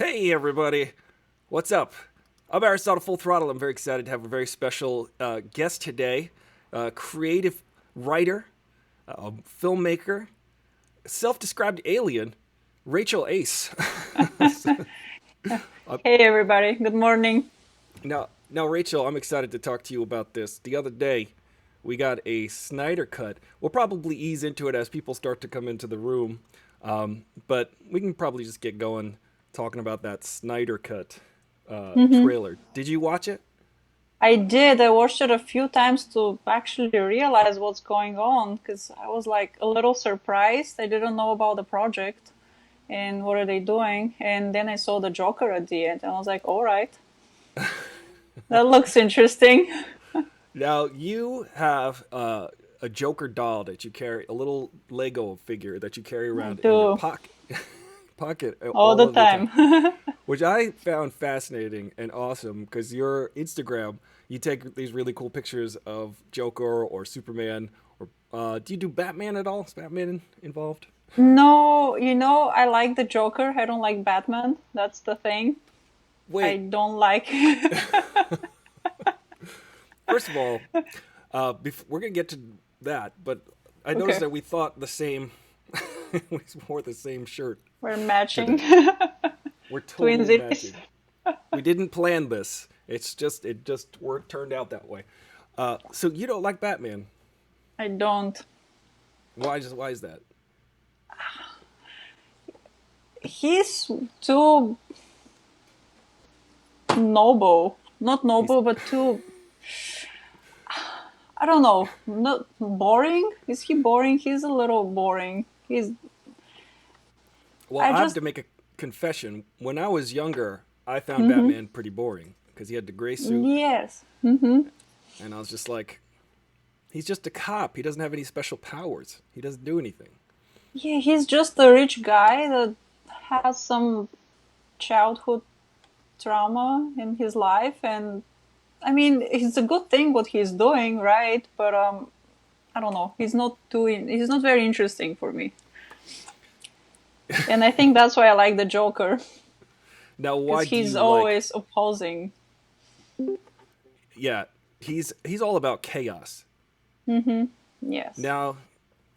Hey everybody, what's up? I'm Aristotle Full Throttle. I'm very excited to have a very special guest today, creative writer, filmmaker, self-described alien, Rachel Ace. Hey everybody, good morning. Now, Rachel, I'm excited to talk to you about this. The other day, we got a Snyder cut. We'll probably ease into it as people start to come into the room, but we can probably just get going talking about that Snyder cut hmm trailer. Did you watch it? I did. I watched it a few times to actually realize what's going on because I was like a little surprised. I didn't know about the project and what are they doing. And then I saw the Joker at the end and I was like, all right, that looks interesting. Now you have a Joker doll that you carry, a little Lego figure that you carry I around in your do pocket all all the of the time, time. which I found fascinating and awesome because your Instagram, you take these really cool pictures of Joker or Superman, or do you do Batman at all? Is Batman involved? No, I like the Joker. I don't like Batman. That's the thing. I Wait, don't like. first of all, we're gonna get to that, but I noticed Okay, that we thought the same. We wore the same shirt we're matching. today. We're totally Twinsies. matching. We didn't plan this. It just worked turned out that way. So you don't like Batman? I don't. Why is that? He's too noble. Not He's noble, but too, I don't know, not boring. Is he boring? He's a little boring. well. I I have just, to make a confession. When I was younger, I found hmm Batman pretty boring because he had the gray suit, yes. hmm and I was just like, he's just a cop. He doesn't have any special powers. He doesn't do anything. Yeah, he's just a rich guy that has some childhood trauma in his life. And I mean, it's a good thing what he's doing, right? But, I don't know. He's not very interesting for me. And I think that's why I like the Joker. Now, Because why do he's you like? always opposing. Yeah, he's all about chaos. Yes. Now,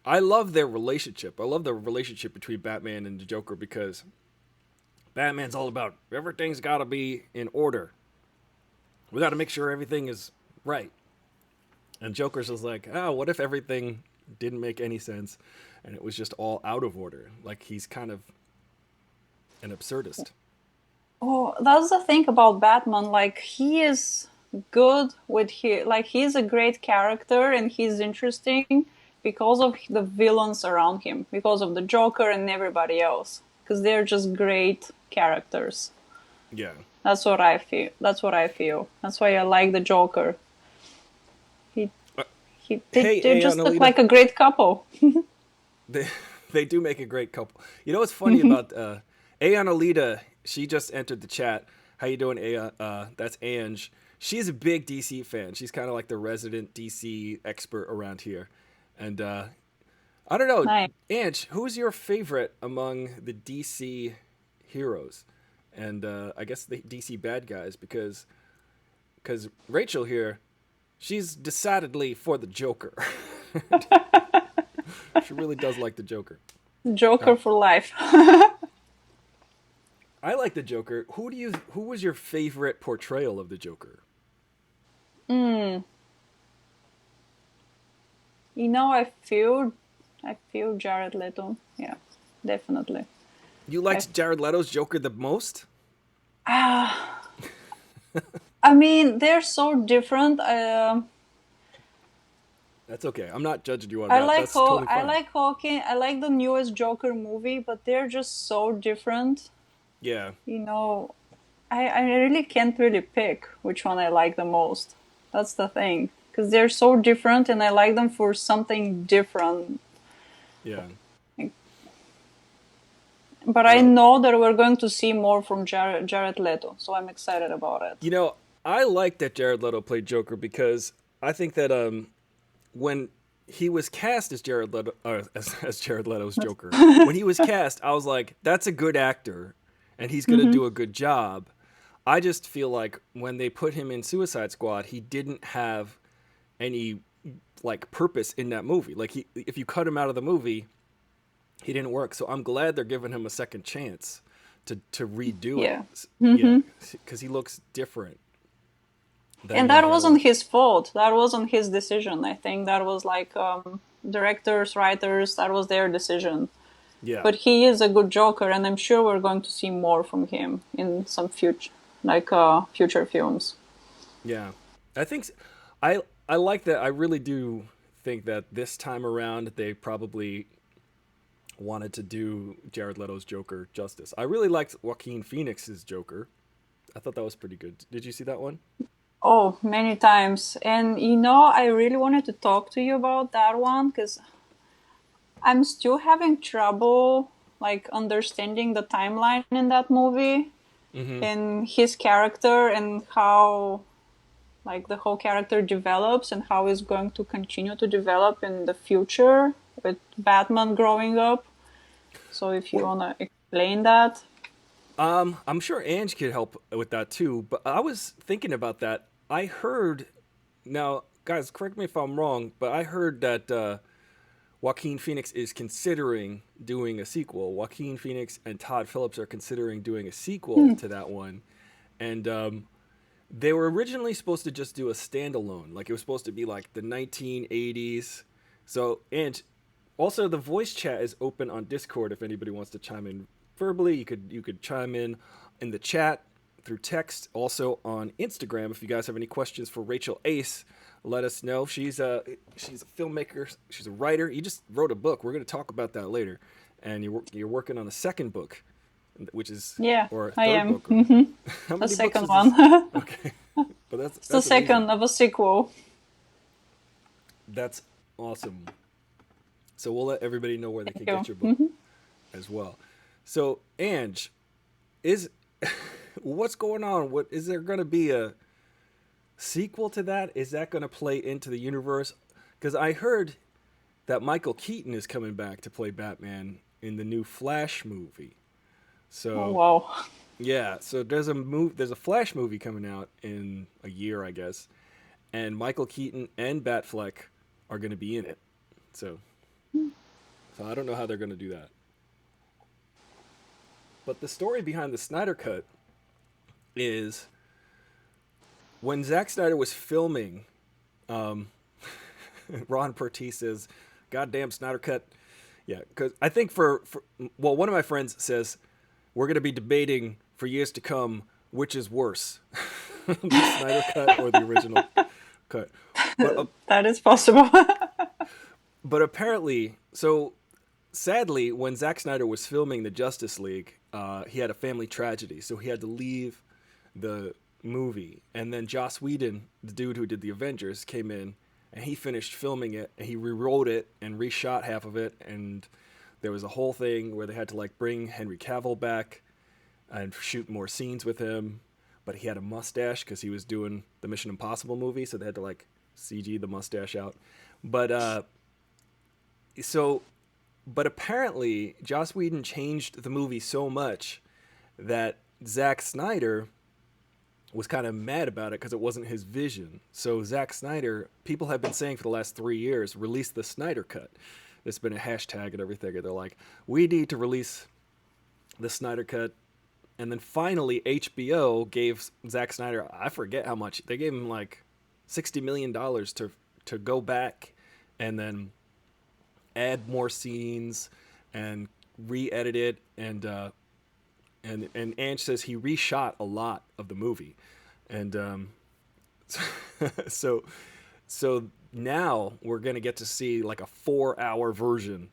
I love their relationship. I love the relationship between Batman and the Joker because Batman's all about everything's got to be in order. We got to make sure everything is right. And Joker's just like, oh, what if everything didn't make any sense and it was just all out of order? Like he's kind of an absurdist. Oh, that's the thing about Batman. Like he is good with he's a great character and he's interesting because of the villains around him, because of the Joker and everybody else. Because they're just great characters. Yeah. That's what I feel. That's what I feel. That's why I like the Joker. He Uh, they hey, just look Annalita. like a great couple. They, they do make a great couple. You know what's funny about Annalita? She just entered the chat. How you doing, A? That's Ange. She's a big DC fan. She's kind of like the resident DC expert around here. And I don't know, Nice. Ange, who's your favorite among the DC heroes? And I guess the DC bad guys, because Rachel here, she's decidedly for the Joker. She really does like the Joker. Joker Uh, for life. I like the Joker. Who was your favorite portrayal of the Joker? Mm. I feel Jared Leto. Yeah, definitely. You I, liked Jared Leto's Joker the most? ah, I mean, they're so different. That's okay. I'm not judging you on that. That's totally I fine. like Hawking. I like the newest Joker movie, but they're just so different. Yeah. You know, I really can't really pick which one I like the most. That's the thing, because they're so different, and I like them for something different. Yeah. But I Well, know that we're going to see more from Jared Leto, so I'm excited about it. you know, I like that Jared Leto played Joker because I think that when he was cast as Jared Leto as Jared Leto's Joker, when he was cast, I was like, that's a good actor, and he's going to do a good job. I just feel like when they put him in Suicide Squad, he didn't have any like purpose in that movie. Like if you cut him out of the movie, he didn't work. So I'm glad they're giving him a second chance to redo it. Yeah. Yeah, because he looks different than And when that he wasn't was. his fault. That wasn't his decision. I think that was like directors, writers, that was their decision. Yeah, But he is a good Joker, and I'm sure we're going to see more from him in some future films. yeah. I think I like that. I really do think that this time around they probably wanted to do Jared Leto's Joker justice. I really liked Joaquin Phoenix's Joker. I thought that was pretty good. Did you see that one? Oh, many times. And I really wanted to talk to you about that one because I'm still having trouble like understanding the timeline in that movie Mm-hmm. and his character and how like the whole character develops and how it's going to continue to develop in the future with Batman growing up. So if you Well, want to explain that. I'm sure Ange could help with that too. But I was thinking about that. I heard now, guys, correct me if I'm wrong, but I heard that Joaquin Phoenix is considering doing a sequel. Joaquin Phoenix and Todd Phillips are considering doing a sequel to that one, and they were originally supposed to just do a standalone. Like it was supposed to be like the 1980s. So, and also the voice chat is open on Discord if anybody wants to chime in verbally. You could chime in the chat through text. Also on Instagram, if you guys have any questions for Rachel Ace, let us know. She's a filmmaker. She's a writer. You just wrote a book. We're going to talk about that later. And you're working on a second book, which is Yeah, or a I third am. book. How The many books second is this? one. Okay, but that's It's the that's amazing. second of a sequel. That's awesome. So we'll let everybody know where they Thank can you. get your book as well. So Ange, is what's going on? What is there going to be a sequel to that? Is that going to play into the universe? Because I heard that Michael Keaton is coming back to play Batman in the new Flash movie. Oh, So wow. yeah, so there's a Flash movie coming out in a year, I guess, and Michael Keaton and Batfleck are going to be in it. So so I don't know how they're going to do that. But the story behind the Snyder Cut is when Zack Snyder was filming, um, Ron Pertwee says, "Goddamn Snyder Cut." Yeah, because I think well, one of my friends says we're going to be debating for years to come which is worse, the Snyder Cut or the original cut. But That is possible. but apparently, so sadly, when Zack Snyder was filming the Justice League, he had a family tragedy, so he had to leave the movie. And then Joss Whedon, the dude who did the Avengers, came in and he finished filming it and he rewrote it and reshot half of it. And there was a whole thing where they had to like bring Henry Cavill back and shoot more scenes with him. But he had a mustache because he was doing the Mission Impossible movie, so they had to like CG the mustache out. But so but apparently, Joss Whedon changed the movie so much that Zack Snyder was kind of mad about it because it wasn't his vision. So Zack Snyder, people have been saying for the last 3 years, release the Snyder Cut. There's been a hashtag and everything, and they're like, we need to release the Snyder Cut. And then finally, HBO gave Zack Snyder, I forget how much, they gave him like $60 million to go back and then add more scenes and re-edit it and Ange says he reshot a lot of the movie and so so now we're gonna get to see like a 4-hour version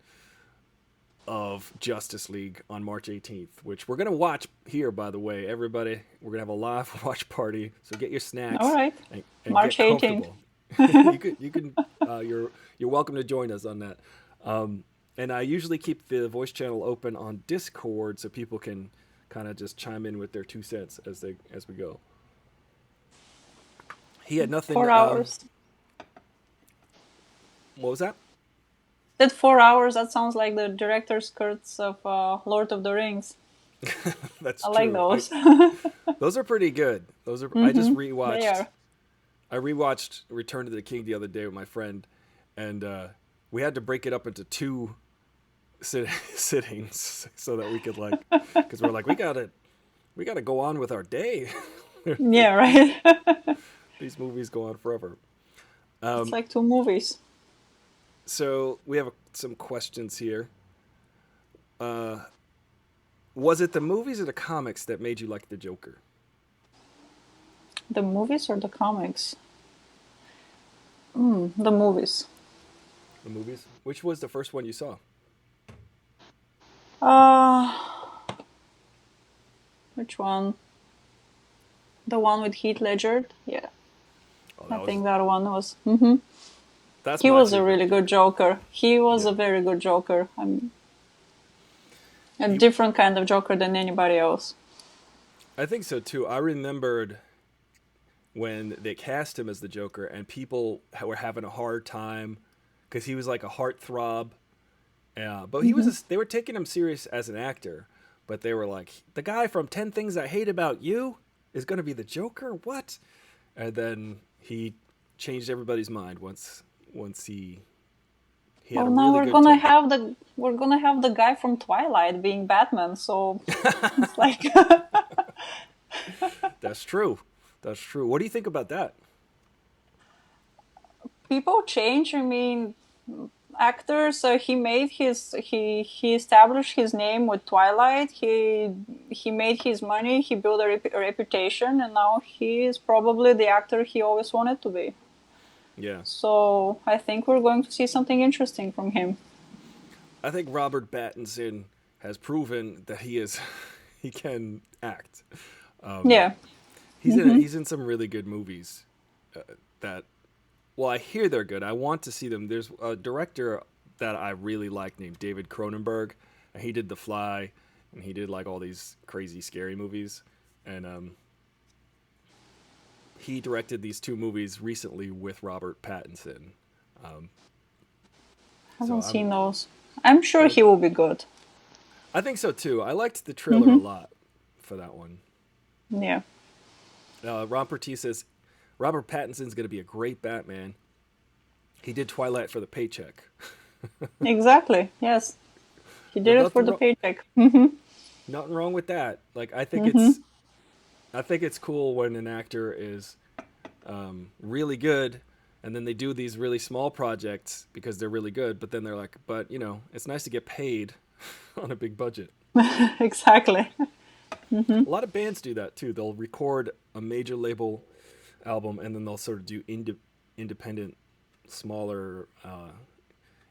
of Justice League on March 18th, which we're gonna watch here. By the way, everybody, we're gonna have a live watch party. So get your All snacks right. and March get 18th. comfortable. You're welcome to join us on that. And I usually keep the voice channel open on Discord so people can kind of just chime in with their 2 cents as we go. He had nothing. 4 hours. What was that? That 4 hours, that sounds like the director's cuts of Lord of the Rings. That's I like true. those. Those are pretty good. Those are. I just Hmm. They rewatched. are. I rewatched Return to the King the other day with my friend, and we had to break it up into two sittings so that we could like, because we're like we gotta go on with our day. Yeah, these right. these movies go on forever. It's Um, like two movies. so we have some questions here. Uh, was it the movies or the comics that made you like the Joker? The movies or the comics? The movies. The movies. Which was the first one you saw? Uh, which one? The one with Heath Ledger? Yeah, Oh, I that was think that one was. Hmm. that's He my was a favorite really good Joker. Joker. He was Yeah, a very good Joker. A you. different kind of Joker than anybody else. I think so too. I remembered when they cast him as the Joker, and people were having a hard time because he was like a heartthrob. Yeah, but he was. Hmm. They were taking him serious as an actor, but they were like, the guy from 10 Things I Hate About You is going to be the Joker. What? And then he changed everybody's mind once he had Well, a now really good take. we're gonna have the guy from Twilight being Batman. So it's like That's true. That's true. What do you think about that? people change. I mean, actors. He established his name with Twilight. He made his money. He built a reputation, and now he is probably the actor he always wanted to be. Yeah, So I think we're going to see something interesting from him. I think Robert Pattinson has proven that he is he can act. Um, Yeah. Hmm. he's in some really good movies that well, I hear they're good. I want to see them. There's a director that I really like named David Cronenberg, and he did The Fly, and he did like all these crazy scary movies, and he directed these two movies recently with Robert Pattinson. Um, so Haven't seen those. I'm sure uh, he will be good. I think so too. I liked the trailer a Hmm. lot for that one. Yeah. Ron Pertee says Robert Pattinson's going to be a great Batman. He did Twilight for the paycheck. Exactly. Yes. He There's did it for the paycheck. Hmm. nothing wrong with that. Like Hmm. I think it's cool when an actor is really good, and then they do these really small projects because they're really good. But then they're like, but you know, it's nice to get paid on a big budget. Exactly. Hmm. A lot of bands do that too. They'll record a major label album, and then they'll sort of do independent, smaller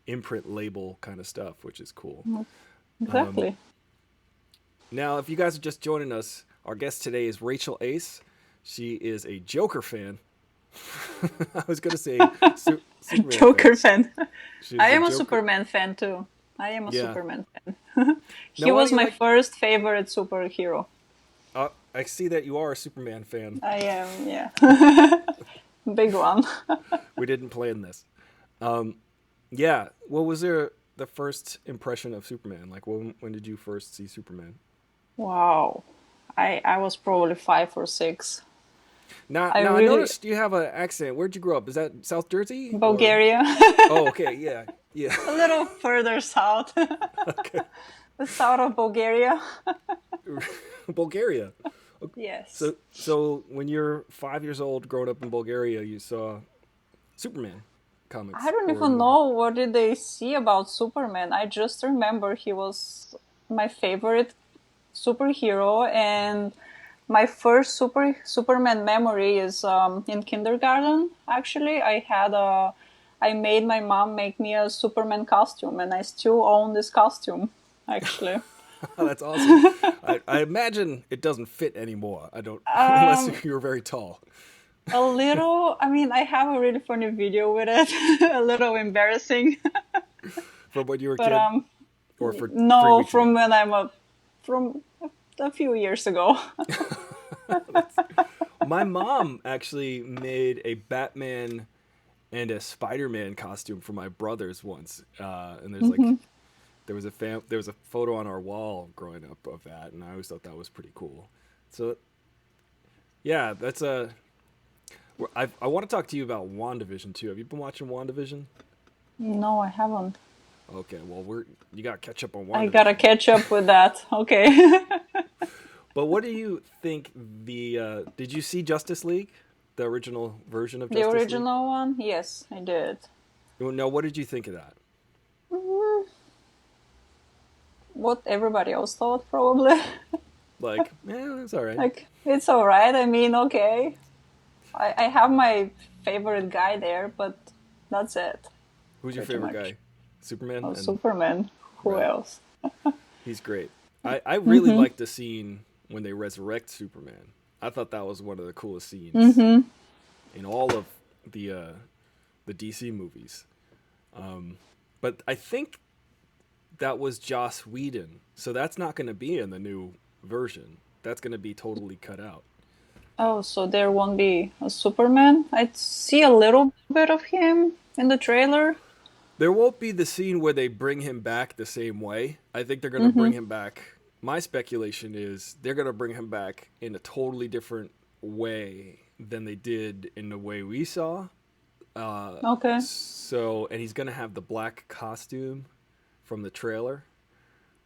imprint label kind of stuff, which is cool. Um, Exactly. Now, if you guys are just joining us, our guest today is Rachel Ace. She is a Joker fan. I was going to say Superman fan. Joker fan. I She's a am a Joker. Superman fan too. I am a Yeah. Superman fan. He Now, why do was you my like? first favorite superhero. I see that you are a Superman fan. I am, yeah. Big one. We didn't plan this. Um, yeah. What was the first impression of Superman? Like, when did you first see Superman? Wow. I was probably 5 or 6. I Now I really noticed you have an accent. Where'd you grow up? Is that South Jersey or? Bulgaria. Oh, okay. Yeah. Yeah. A little further south. Okay. The south of Bulgaria. Bulgaria. Yes. So when you're 5 years old, growing up in Bulgaria, you saw Superman I comics don't or a even movie. know what did they see about Superman. I just remember he was my favorite superhero, and my first Superman memory is in kindergarten. Actually, I made my mom make me a Superman costume, and I still own this costume. Actually, That's awesome. I imagine it doesn't fit anymore. I don't unless um, you're very tall a little. I mean, I have a really funny video with it. A little embarrassing, from when you were a but kid or for three no, weeks ago. from a few years ago. My mom actually made a Batman and a Spider-Man costume for my brothers once, and there's like there was a photo on our wall growing up of that, and I always thought that was pretty cool. So yeah, that's a. I want to talk to you about WandaVision too. Have you been watching WandaVision? No, I haven't. Okay, well you got to catch up on I gotta WandaVision. catch up with that. Okay. But what do you think did you see Justice League? The original version of The Justice League? original one? Yes, I did. No, what did you think of that? Mm, what everybody else thought, probably. Like, yeah, it's all right. Like, it's alright. I mean, okay. I have my favorite guy there, but that's it. Who's your Pretty favorite much. guy? Superman? Oh, And Superman. Who right. else? He's great. I really liked the scene when they resurrect Superman. I thought that was one of the coolest scenes in all of the DC movies. But I think that was Joss Whedon, so that's not going to be in the new version. That's going to be totally cut out. Oh, so there won't be a Superman? I see a little bit of him in the trailer. There won't be the scene where they bring him back the same way. I think they're going to bring him back. My speculation is they're going to bring him back in a totally different way than they did in the way we saw. Okay. So, and he's going to have the black costume from the trailer.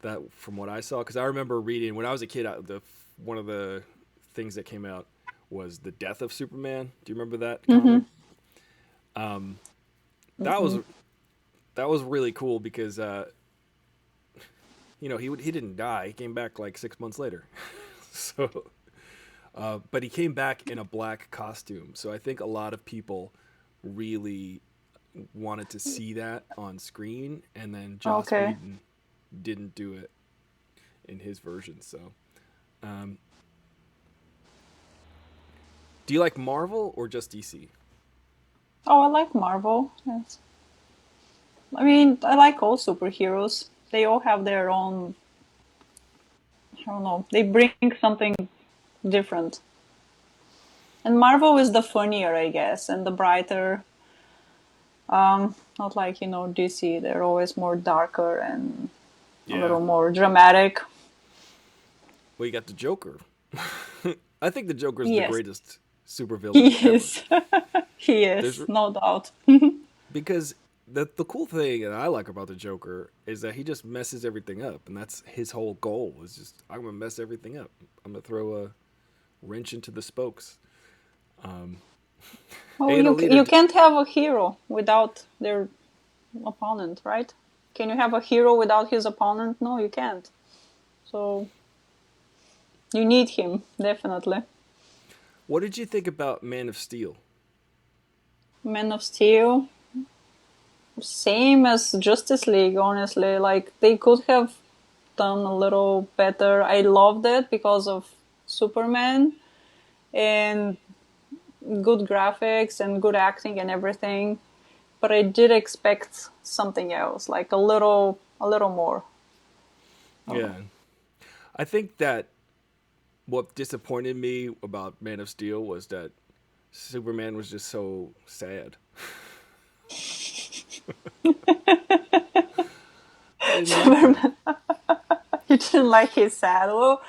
That, from what I saw, because I remember reading when I was a kid, one of the things that came out was the death of Superman. Do you remember that comic? That was really cool because he didn't die. He came back like 6 months later. So, but he came back in a black costume. So I think a lot of people really wanted to see that on screen, and then Joss Okay. Whedon didn't do it in his version. So, do you like Marvel or just DC? Oh, I like Marvel. Yes. I mean, I like all superheroes. They all have their own, I don't know, they bring something different. And Marvel is the funnier, I guess, and the brighter. Not like, DC. They're always more darker and a Yeah. little more dramatic. Well, you got the Joker. I think the Joker is the Yes, greatest supervillain he ever. is. He There's is, no doubt. because the cool thing that I like about the Joker is that he just messes everything up, and that's his whole goal. Is just I'm gonna mess everything up. I'm gonna throw a wrench into the spokes. Well, Hey, you can't have a hero without their opponent, right? Can you have a hero without his opponent? No, you can't. So you need him, definitely. what did you think about Man of Steel? Man of Steel, same as Justice League, honestly. Like, they could have done a little better. I loved it because of Superman and good graphics and good acting and everything. But I did expect something else, like a little more. Yeah, I think that what disappointed me about Man of Steel was that Superman was just so sad. I didn't like that. Superman, you didn't like his sad. Well,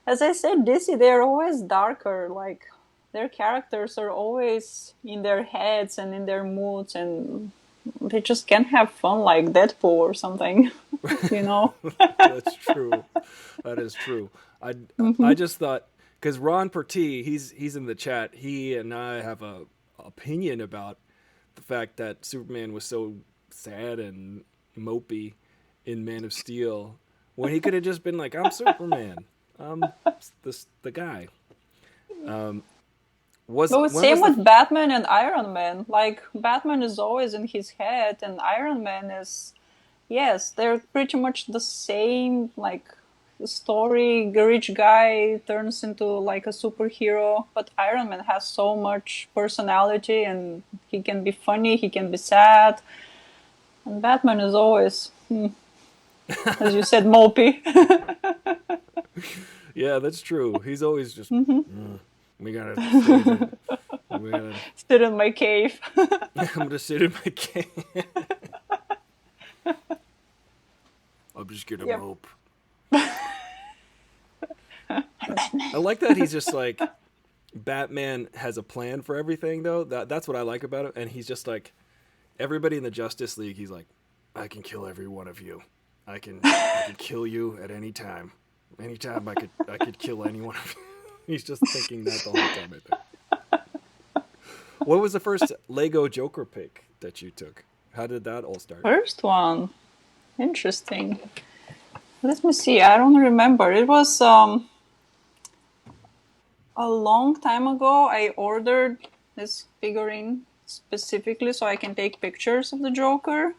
as I said, DC, they're always darker. Like, their characters are always in their heads and in their moods, and they just can't have fun like Deadpool or something, you know? That's true. That is true. I just thought because Ron Pertee, he's in the chat. He and I have a opinion about the fact that Superman was so sad and mopey in Man of Steel when he could have just been like, "I'm Superman. I'm the guy." Was But it's when was same the with Batman and Iron Man. Like, Batman is always in his head, and Iron Man is, yes, they're pretty much the same, like, story. A rich guy turns into, like, a superhero, but Iron Man has so much personality, and he can be funny, he can be sad, and Batman is always, as you said, mopey. Yeah, that's true. He's always just we gotta stay here. We gotta Sit in my cave. I'm gonna sit in my cave. I'm just gonna Yep. mope. I like that he's just like Batman has a plan for everything though. That's what I like about it. And he's just like everybody in the Justice League. He's like, I can kill every one of you. I could kill you at any time. Anytime I could kill any one of you. He's just thinking that the whole time. I think. What was the first Lego Joker pick that you took? How did that all start? First one. Interesting. Let me see. I don't remember. It was a long time ago. I ordered this figurine specifically so I can take pictures of the Joker.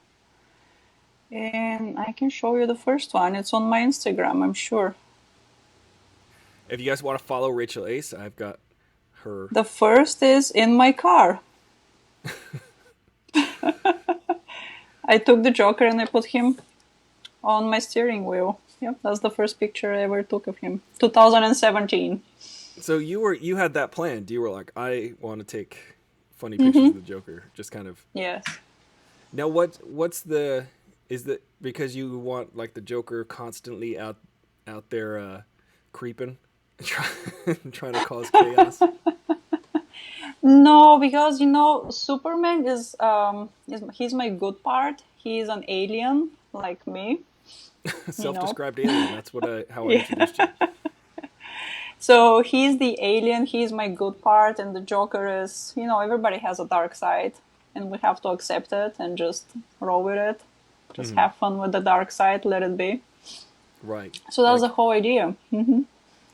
And I can show you the first one. It's on my Instagram, I'm sure. If you guys want to follow Rachel Ace, I've got her. The first is in my car. I took the Joker and I put him on my steering wheel. Yep, that's the first picture I ever took of him. 2017. So you had that planned. You were like, I want to take funny pictures of the Joker. Just kind of. Yes. Now what's the is that because you want like the Joker constantly out there creeping, trying to cause chaos? No, because Superman is he's my good part. He's an alien like me. Self-described alien. That's how I Yeah. introduced you. So he's the alien, he's my good part, and the Joker is, everybody has a dark side, and we have to accept it and just roll with it. Just have fun with the dark side, let it be. Right. So that was like, the whole idea.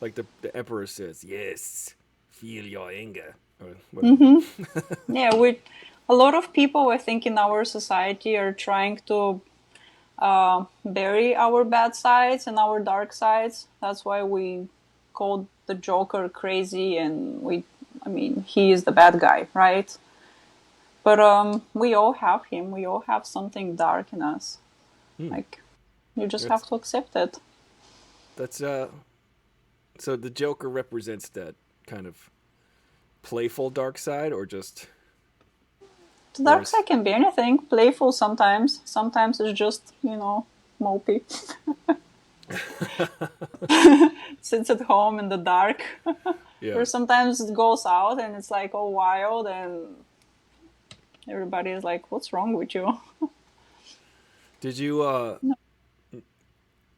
Like the Emperor says, yes, feel your anger. Or whatever. Yeah, a lot of people, I think, in our society are trying to bury our bad sides and our dark sides. That's why we call the Joker crazy, and he is the bad guy, right? But we all have him. We all have something dark in us. Like, you just have to accept it. That's so the Joker represents that kind of playful dark side, or just The dark side can be anything. Playful sometimes. Sometimes it's just, mopey. Sits at home in the dark. yeah. Or sometimes it goes out and it's like all wild and everybody is like, what's wrong with you? Did you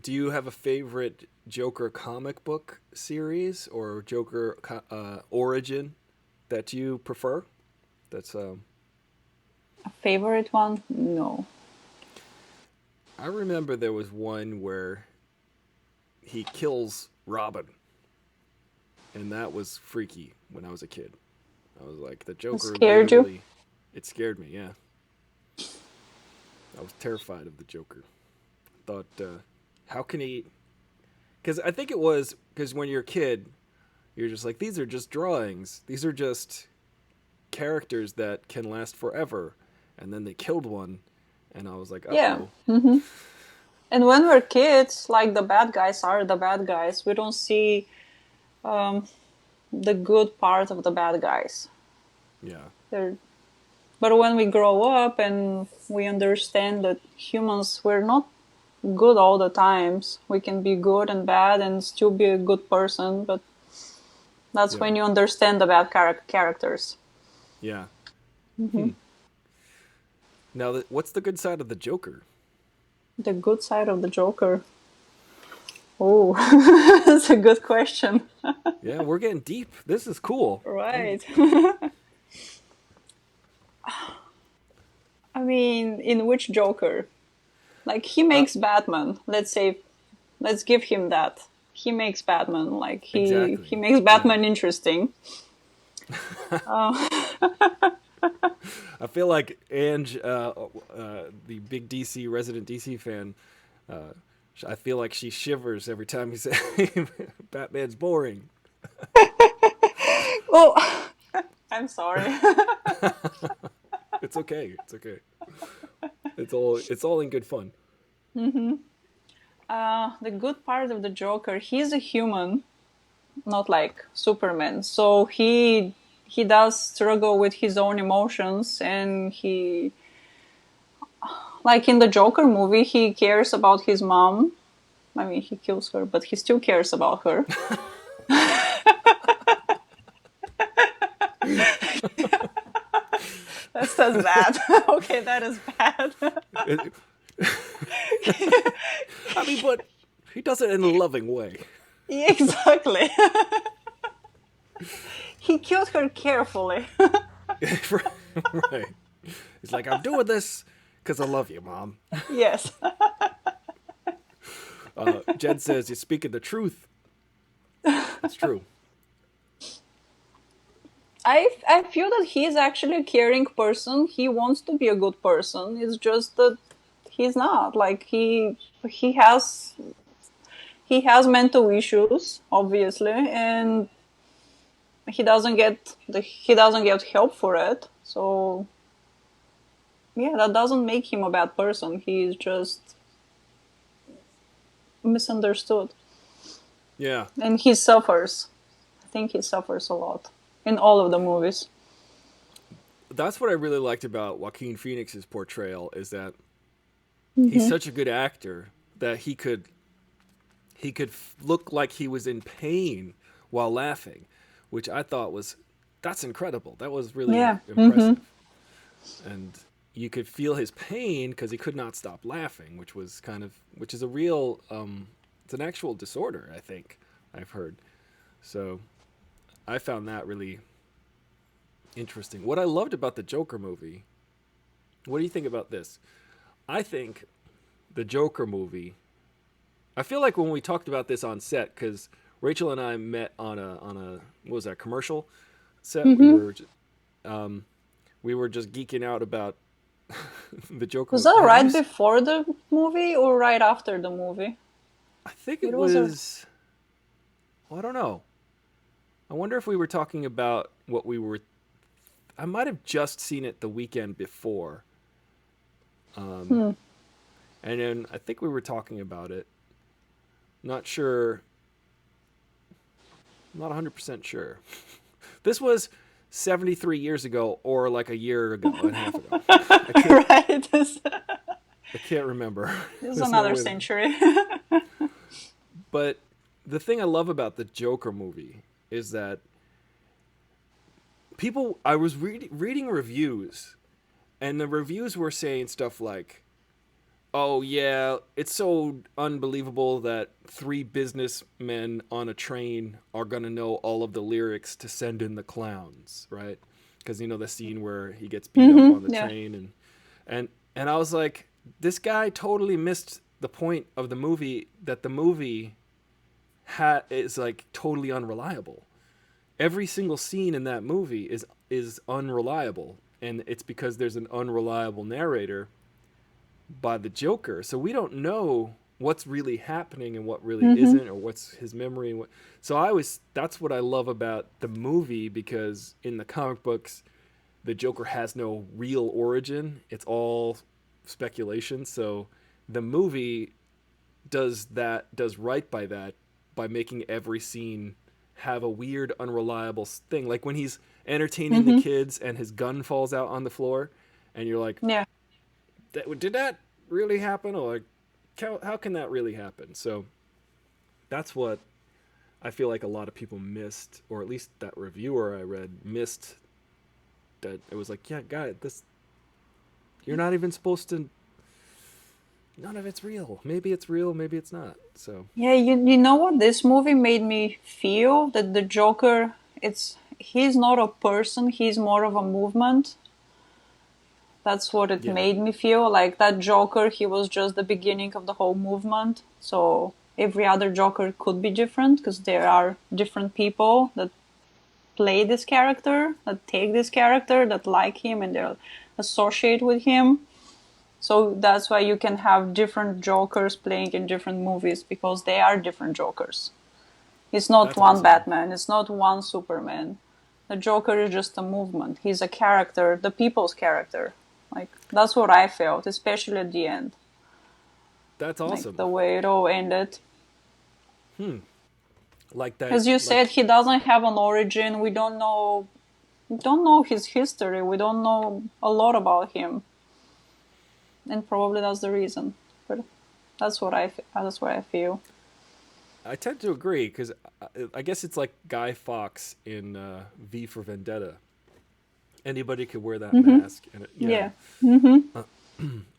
do you have a favorite Joker comic book series or Joker origin that you prefer? That's A favorite one? No. I remember there was one where he kills Robin, and that was freaky when I was a kid. I was like, the Joker scared you? literally. It scared me, yeah. I was terrified of the Joker. Thought, how can he? Because I think it was because when you're a kid, you're just like, these are just drawings. These are just characters that can last forever. And then they killed one, and I was like, Yeah. uh-oh. And when we're kids, like the bad guys are the bad guys. We don't see the good part of the bad guys. Yeah. But when we grow up and we understand that humans, we're not good all the times. We can be good and bad and still be a good person, but that's when you understand the bad characters. Yeah. Now, what's the good side of the Joker? The good side of the Joker. Oh, that's a good question. Yeah, we're getting deep. This is cool. Right. I mean, in which Joker? Like, he makes Batman. Let's give him that. He makes Batman. Like, Exactly. he makes Batman interesting. I feel like Ange, the big resident DC fan, I feel like she shivers every time you say Batman's boring. Oh, I'm sorry. It's okay. It's okay. It's all in good fun. The good part of the Joker, he's a human, not like Superman. So he does struggle with his own emotions, and he Like in the Joker movie, he cares about his mom. I mean, he kills her, but he still cares about her. That says bad. Okay, that is bad. It- I mean, but he does it in a loving way. Exactly. He killed her carefully. Right. He's like, I'm doing this because I love you, Mom. Yes. Jen says, you're speaking the truth. It's true. I feel that he's actually a caring person. He wants to be a good person. It's just that he's not. Like he has mental issues, obviously, and he doesn't get help for it. So yeah, that doesn't make him a bad person. He's just misunderstood, Yeah. and he suffers. I think he suffers a lot in all of the movies. That's what I really liked about Joaquin Phoenix's portrayal is that he's such a good actor that he could look like he was in pain while laughing, which I thought that's incredible. That was really Yeah. impressive. And you could feel his pain because he could not stop laughing, which is a real it's an actual disorder, I think I've heard. So I found that really interesting. What I loved about the Joker movie, what do you think about this? I think the Joker movie, I feel like when we talked about this on set, because Rachel and I met on a what was that, commercial set? We were just geeking out about the Joker Was movie. that right before the movie or right after the movie? I think It it was was. Well, I don't know. I wonder if we were talking about what we were. I might have just seen it the weekend before. And then I think we were talking about it. Not sure. Not 100% sure. This was 73 years ago or like a year ago and a half ago. Right. I can't remember. It's There's no another way. century. But the thing I love about the Joker movie is that I was reading reviews, and the reviews were saying stuff like, oh yeah, it's so unbelievable that 3 businessmen on a train are going to know all of the lyrics to Send in the Clowns, right? Because the scene where he gets beat up on the Yeah. train, and I was like, this guy totally missed the point of the movie, that the movie is like totally unreliable. Every single scene in that movie is unreliable, and it's because there's an unreliable narrator by the Joker. So we don't know what's really happening and what really isn't, or what's his memory and what. So that's what I love about the movie, because in the comic books the Joker has no real origin. It's all speculation. So the movie does right by that, by making every scene have a weird, unreliable thing. Like when he's entertaining the kids and his gun falls out on the floor, and you're like, Yeah. did that really happen? Or like, how can that really happen? So that's what I feel like a lot of people missed, or at least that reviewer I read missed. That it was like, yeah, guy, you're not even supposed to. None of it's real. Maybe it's real, maybe it's not. So Yeah, you know what this movie made me feel? That the Joker, he's not a person, he's more of a movement. That's what it made me feel. Like that Joker, he was just the beginning of the whole movement. So every other Joker could be different, because there are different people that play this character, that take this character, that like him, and they'll associate with him. So that's why you can have different Jokers playing in different movies, because they are different Jokers. It's not That's one awesome. Batman, it's not one Superman. The Joker is just a movement. He's a character, the people's character. Like, that's what I felt, especially at the end. that's awesome. Like the way it all ended. Like that. As you said, he doesn't have an origin. We don't know his history. We don't know a lot about him. and probably that's the reason. But that's what I feel. I tend to agree because I guess it's like Guy Fawkes in V for Vendetta. Anybody could wear that Hmm. mask, and Yeah. Hmm.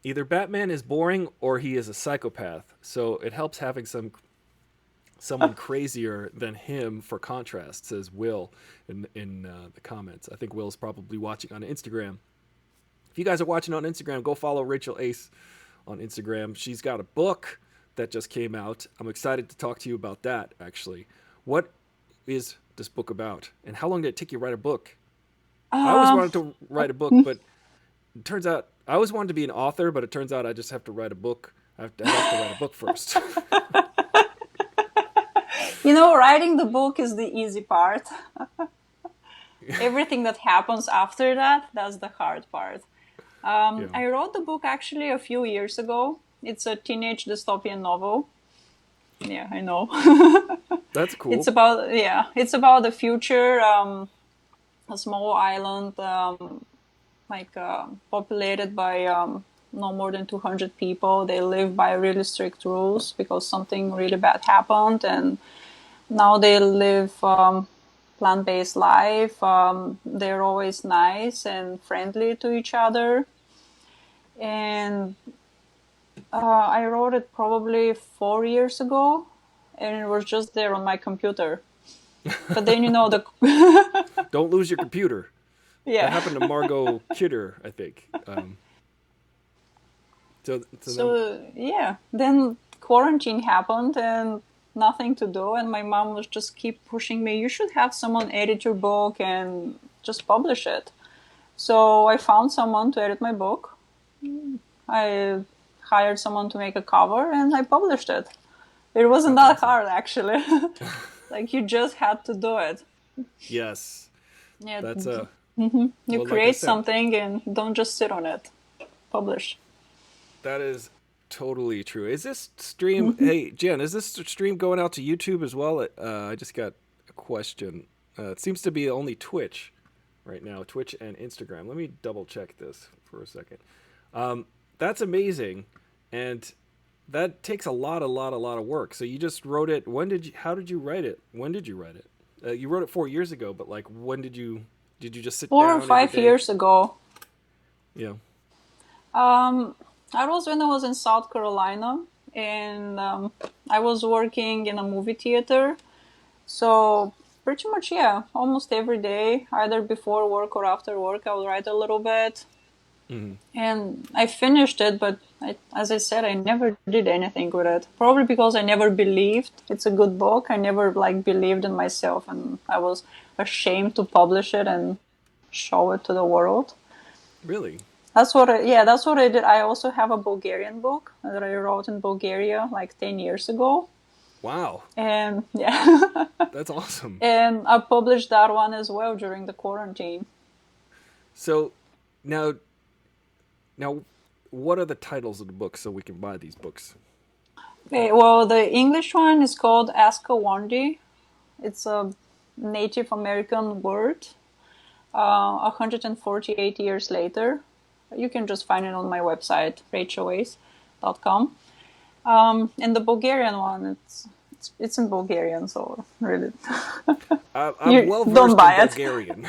either Batman is boring or he is a psychopath. So it helps having someone crazier than him for contrast, says Will in the comments. I think Will's probably watching on Instagram. If you guys are watching on Instagram, go follow Rachel Ace on Instagram. She's got a book that just came out. I'm excited to talk to you about that, actually. What is this book about? And how long did it take you to write a book? I always Um, wanted to write a book, but it turns out I always wanted to be an author, but it turns out I just have to write a book. I'd have to write a book first. writing the book is the easy part. Everything that happens after that, that's the hard part. Yeah, I wrote the book actually a few years ago. It's a teenage dystopian novel. Yeah, I know. that's cool. It's about the future. A small island, populated by no more than 200 people. They live by really strict rules because something really bad happened, and now they live plant-based life. They're always nice and friendly to each other. And I wrote it probably 4 years ago, and it was just there on my computer. But then the Don't lose your computer. That yeah. happened to Margot Kidder, I think. So then, So yeah, then quarantine happened and nothing to do, and my mom was just keep pushing me. You should have someone edit your book and just publish it. So I found someone to edit my book. I hired someone to make a cover, and I published it. It wasn't that's that awesome. hard actually. Like you just had to do it. Yes, Yeah, that's you well, like I create said, something and don't just sit on it. Publish. that is totally true. Is this stream? Hey, Jen, is this stream going out to YouTube as well? I just got a question. It seems to be only Twitch right now, Twitch and Instagram. Let me double check this for a second. That's amazing, and that takes a lot of work. So you just wrote it. When did you? How did you write it? When did you write it? You wrote it 4 years ago, but like, when did you? Did you just sit Four or down every five day? years ago. Yeah. I was when I was in South Carolina, and I was working in a movie theater. So pretty much, yeah, almost every day, either before work or after work, I would write a little bit. Hmm. And I finished it, but as I said, I never did anything with it. Probably because I never believed it's a good book. I never believed in myself, and I was ashamed to publish it and show it to the world. Really? That's what I did. I also have a Bulgarian book that I wrote in Bulgaria like 10 years ago. Wow. And yeah, That's awesome. and I published that one as well during the quarantine. So now, now, what are the titles of the books so we can buy these books? Okay, well, the English one is called Ask a Wandy. It's a Native American word, 148 years later. You can just find it on my website, rachelace.com. And the Bulgarian one, it's in Bulgarian, so really, I'm you well don't versed in buy it. Bulgarian.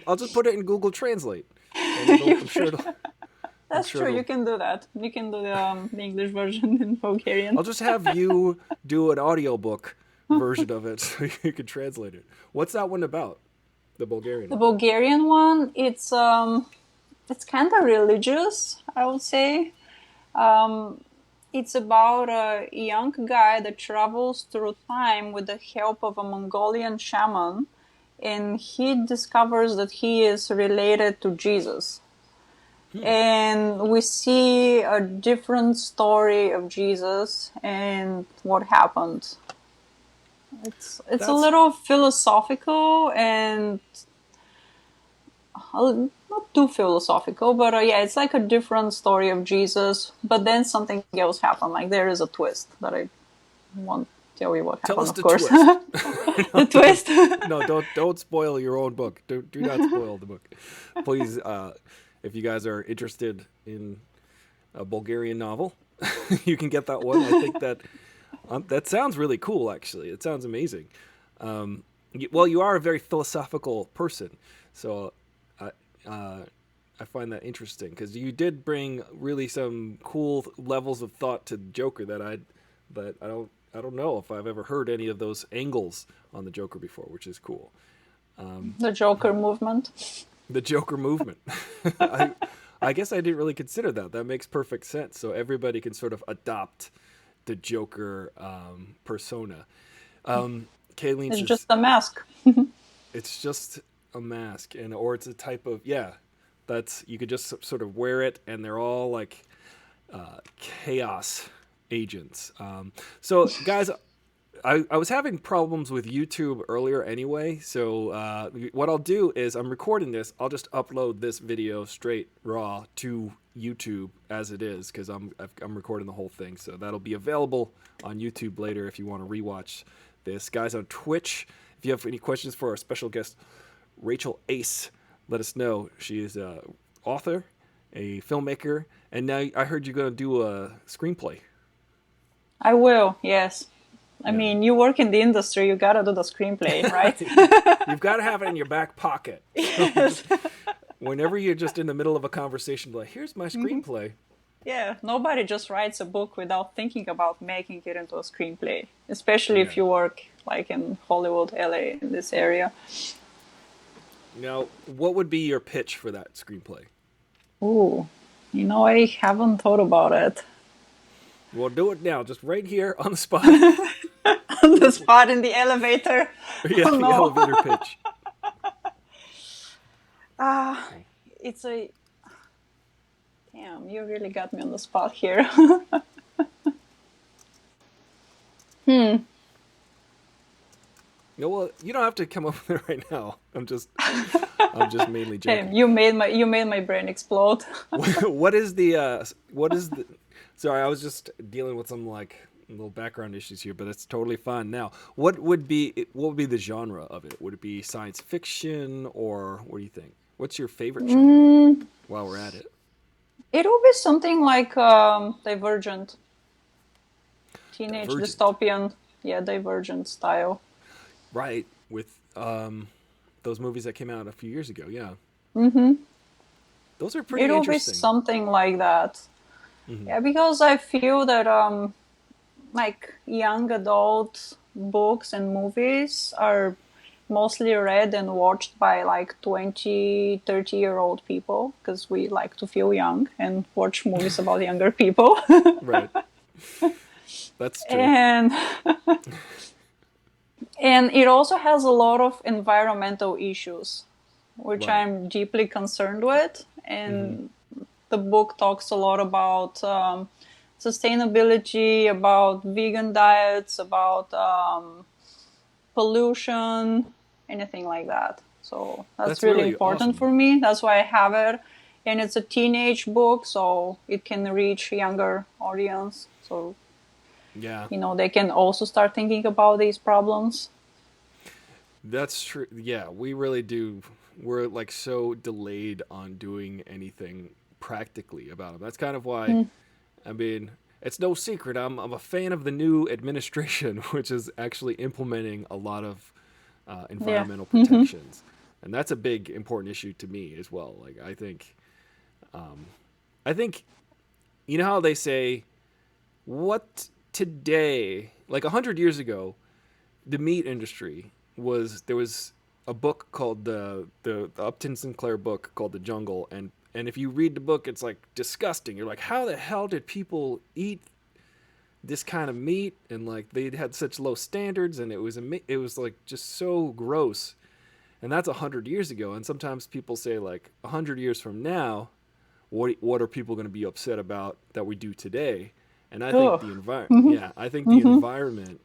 I'll just put it in Google Translate, and it'll. I'm sure it'll. I'm That's sure true. You it'll. can do that. You can do the English version in Bulgarian. I'll just have you do an audiobook version of it so you can translate it. What's that one about? The Bulgarian The one. Bulgarian one, it's kind of religious, I would say. It's about a young guy that travels through time with the help of a Mongolian shaman, and he discovers that he is related to Jesus. And we see a different story of Jesus and what happened. It's a That's little philosophical and not too philosophical, but yeah, it's like a different story of Jesus. But then something else happened. Like there is a twist that I won't tell you what tell happened, us of the course. twist. The twist. No, don't spoil your own book. Do not spoil the book, please. if you guys are interested in a Bulgarian novel, you can get that one. I think that sounds really cool. Actually, it sounds amazing. Well, you are a very philosophical person, so I find that interesting because you did bring really some cool levels of thought to the Joker that I don't know if I've ever heard any of those angles on the Joker before, which is cool. The Joker movement. The Joker movement. I guess I didn't really consider that. That makes perfect sense. So everybody can sort of adopt the Joker persona. Kayleen It's says just a mask. it's just a mask, or it's a type of that's you could just sort of wear it, and they're all like chaos agents. So guys, I was having problems with YouTube earlier anyway, so what I'll do is I'm recording this. I'll just upload this video straight raw to YouTube as it is because I'm recording the whole thing, so that'll be available on YouTube later if you want to rewatch this. Guys on Twitch, if you have any questions for our special guest Rachel Ace, let us know. She is a author, a filmmaker, and now I heard you're going to do a screenplay. I will, yes. I mean, you work in the industry, you gotta do the screenplay, right? You've got to have it in your back pocket. Yes. Whenever you're just in the middle of a conversation, like, here's my screenplay. Yeah, nobody just writes a book without thinking about making it into a screenplay, especially if you work like in Hollywood, LA, in this area. Now, what would be your pitch for that screenplay? Ooh, I haven't thought about it. We'll do it now, just right here on the spot. On the spot in the elevator. Yeah, the elevator pitch. It's a... Damn, you really got me on the spot here. No, well, you don't have to come up with it right now. I'm just mainly joking. You made my brain explode. What is the sorry, I was just dealing with some like little background issues here, but it's totally fine now. What would be the genre of it? Would it be science fiction, or what do you think? What's your favorite genre while we're at it? It will be something like Divergent. Teenage dystopian, Divergent style. Right, with those movies that came out a few years ago, yeah. Those are pretty It'll interesting. be something like that. Yeah, because I feel that like young adult books and movies are mostly read and watched by like 20, 30-year-old people because we like to feel young and watch movies about younger people. Right. That's true. And it also has a lot of environmental issues, which I'm deeply concerned with. And the book talks a lot about sustainability, about vegan diets, about pollution, anything like that. So that's really important for me. That's why I have it. And it's a teenage book, so it can reach younger audience. So they can also start thinking about these problems. That's true. Yeah, we really do. We're like so delayed on doing anything practically about them. That's kind of why, I mean, it's no secret. I'm a fan of the new administration, which is actually implementing a lot of environmental protections. And that's a big, important issue to me as well. Like, I think, you know how they say, what today, like 100 years ago, the meat industry there was a book called the Upton Sinclair book called The Jungle, and if you read the book, it's like disgusting. You're like, how the hell did people eat this kind of meat? And like they had such low standards, and it was like just so gross. And that's 100 years ago. And sometimes people say like 100 years from now, what are people going to be upset about that we do today? And I think the environment, I think the environment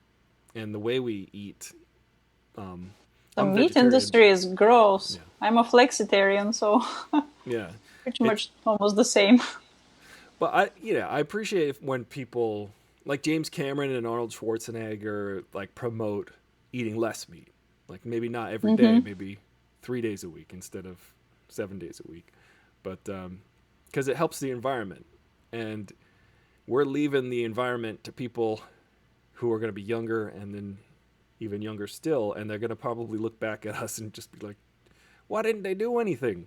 and the way we eat. The meat industry is gross. Yeah. I'm a flexitarian, so pretty much almost the same. But I appreciate when people like James Cameron and Arnold Schwarzenegger like promote eating less meat. Like maybe not every day, maybe 3 days a week instead of 7 days a week. but because it helps the environment, and we're leaving the environment to people who are going to be younger and then even younger still, and they're going to probably look back at us and just be like, why didn't they do anything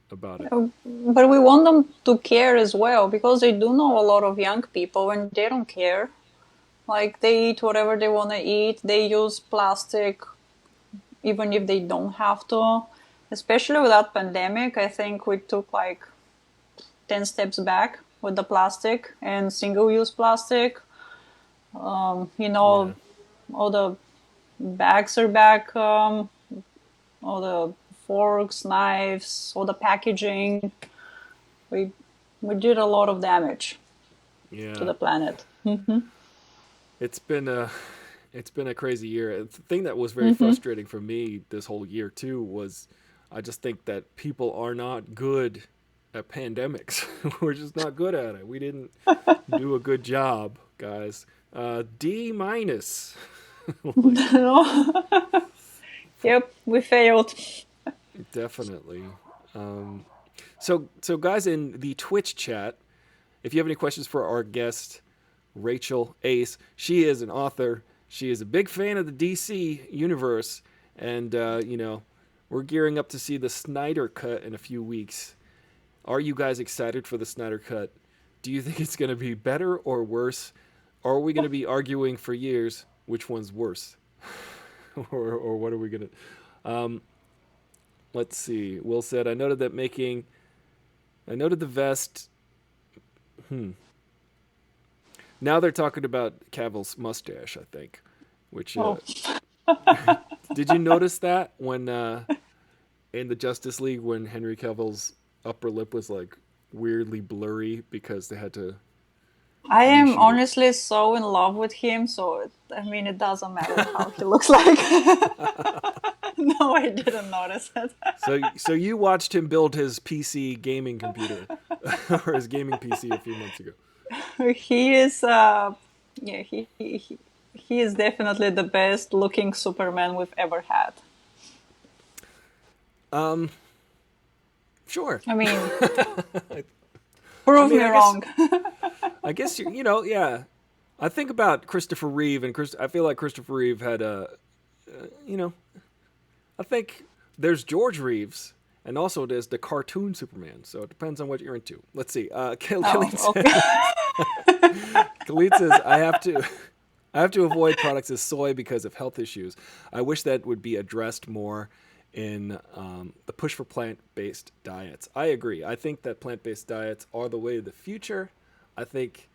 about it? But we want them to care as well, because they do know a lot of young people and they don't care. Like, they eat whatever they want to eat. They use plastic even if they don't have to. Especially with that pandemic, I think we took like 10 steps back with the plastic and single-use plastic. You know, all the bags are back, all the forks, knives, all the packaging. We did a lot of damage to the planet. It's been a crazy year. The thing that was very frustrating for me this whole year too was I just think that people are not good at pandemics. We're just not good at it. We didn't do a good job, guys. D minus. Yep, we failed. Definitely. So guys, in the Twitch chat, if you have any questions for our guest, Rachel Ace, she is an author. She is a big fan of the DC universe, and we're gearing up to see the Snyder cut in a few weeks. Are you guys excited for the Snyder cut? Do you think it's going to be better or worse? Or are we going to be arguing for years which one's worse? or what are we going to... let's see. Will said, I noted the vest... Now they're talking about Cavill's mustache, I think. Which... did you notice that when... in the Justice League, when Henry Cavill's upper lip was like weirdly blurry because they had to... I am honestly so in love with him, so it doesn't matter how he looks like. No, I didn't notice it. So you watched him build his PC gaming computer, or his gaming PC a few months ago. He is, he is definitely the best looking Superman we've ever had. Sure. Prove me wrong. I guess yeah. I think about Christopher Reeve, and I feel like Christopher Reeve had I think there's George Reeves, and also there's the cartoon Superman. So it depends on what you're into. Let's see. Khalid says, I have to avoid products as soy because of health issues. I wish that would be addressed more in the push for plant-based diets. I agree. I think that plant-based diets are the way of the future. I think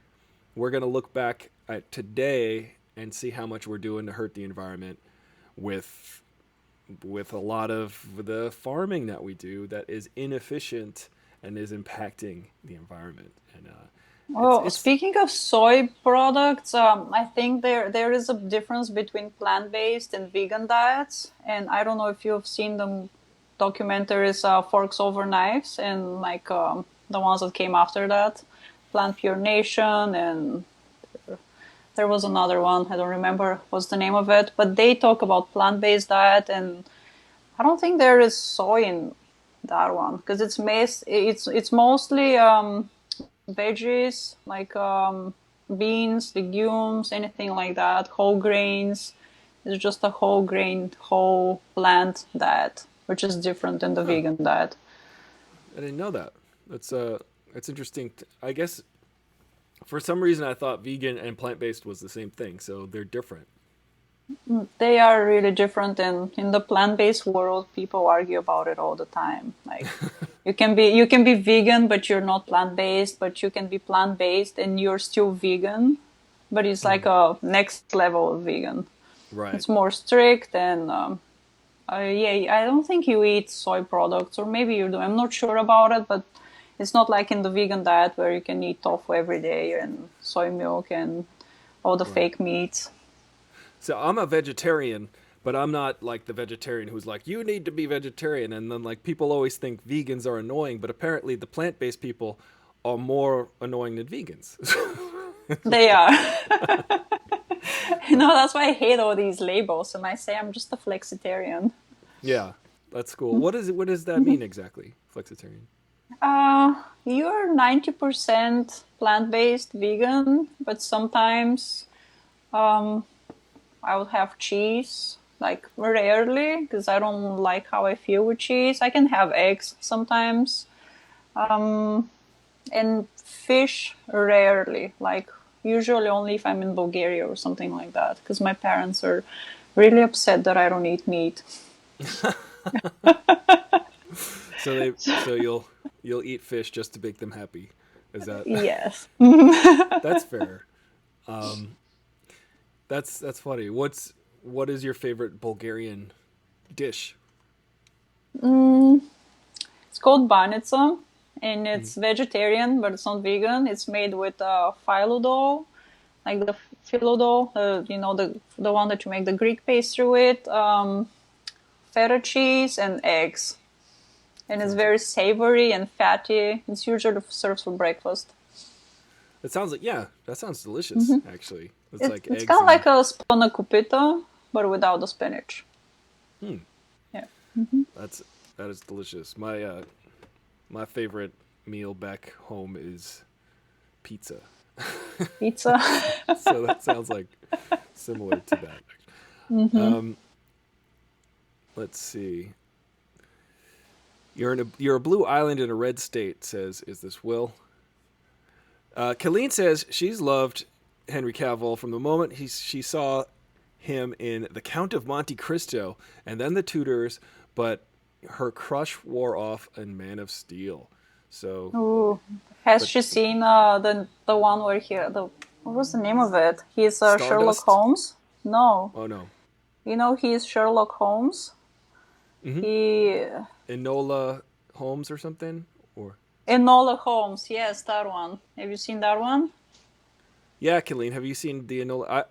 we're going to look back at today and see how much we're doing to hurt the environment with a lot of the farming that we do that is inefficient and is impacting the environment. And speaking of soy products, I think there is a difference between plant-based and vegan diets. And I don't know if you've seen the documentaries Forks Over Knives and the ones that came after that, Plant Pure Nation, and there was another one, I don't remember what's the name of it, but they talk about plant-based diet, and I don't think there is soy in that one, because it's mostly veggies, like beans, legumes, anything like that, whole grains. It's just a whole grain, whole plant diet, which is different than the vegan diet. I didn't know that. That's interesting. I guess for some reason I thought vegan and plant-based was the same thing, so they're different. They are really different, and in the plant-based world, people argue about it all the time. Like, you can be vegan, but you're not plant-based, but you can be plant-based and you're still vegan, but it's like a next level of vegan. Right. It's more strict, and I don't think you eat soy products, or maybe you do. I'm not sure about it, but it's not like in the vegan diet where you can eat tofu every day and soy milk and all the fake meats. So I'm a vegetarian, but I'm not like the vegetarian who's like, you need to be vegetarian. And then like people always think vegans are annoying, but apparently the plant-based people are more annoying than vegans. They are. That's why I hate all these labels, and I say I'm just a flexitarian. Yeah, that's cool. What does that mean exactly, flexitarian? You're 90% plant-based vegan, but sometimes um, I would have cheese, like rarely, because I don't like how I feel with cheese. I can have eggs sometimes, and fish rarely, like usually only if I'm in Bulgaria or something like that, because my parents are really upset that I don't eat meat. So you'll eat fish just to make them happy. Is that Yes. that's fair? Um, that's funny. What is your favorite Bulgarian dish? Mm, it's called banitsa, and Mm, it's vegetarian, but it's not vegan. It's made with phyllo dough, like the phyllo dough, the one that you make the Greek pastry with, feta cheese and eggs. And it's fancy. very savory and fatty. It's usually served for breakfast. It sounds like yeah, that sounds delicious. Hmm. Actually, it's like It's eggs kind of and like a spanakopita, but without the spinach. hmm, Yeah. that's that is delicious. My favorite meal back home is pizza. Pizza. So that sounds like similar to that. Hmm. Um, let's see. You're a blue island in a red state. Says is this Will? Colleen says she's loved Henry Cavill from the moment she saw him in The Count of Monte Cristo and then The Tudors, but her crush wore off in Man of Steel. So, Ooh. Has but she seen the one where what was the name of it? He's Sherlock Stardust? Holmes? No. Oh no. You know he's Sherlock Holmes? Mm-hmm. He Enola Holmes or something? Or Enola Holmes, yes, that one. Have you seen that one? yeah, Colleen, have you seen the Enola?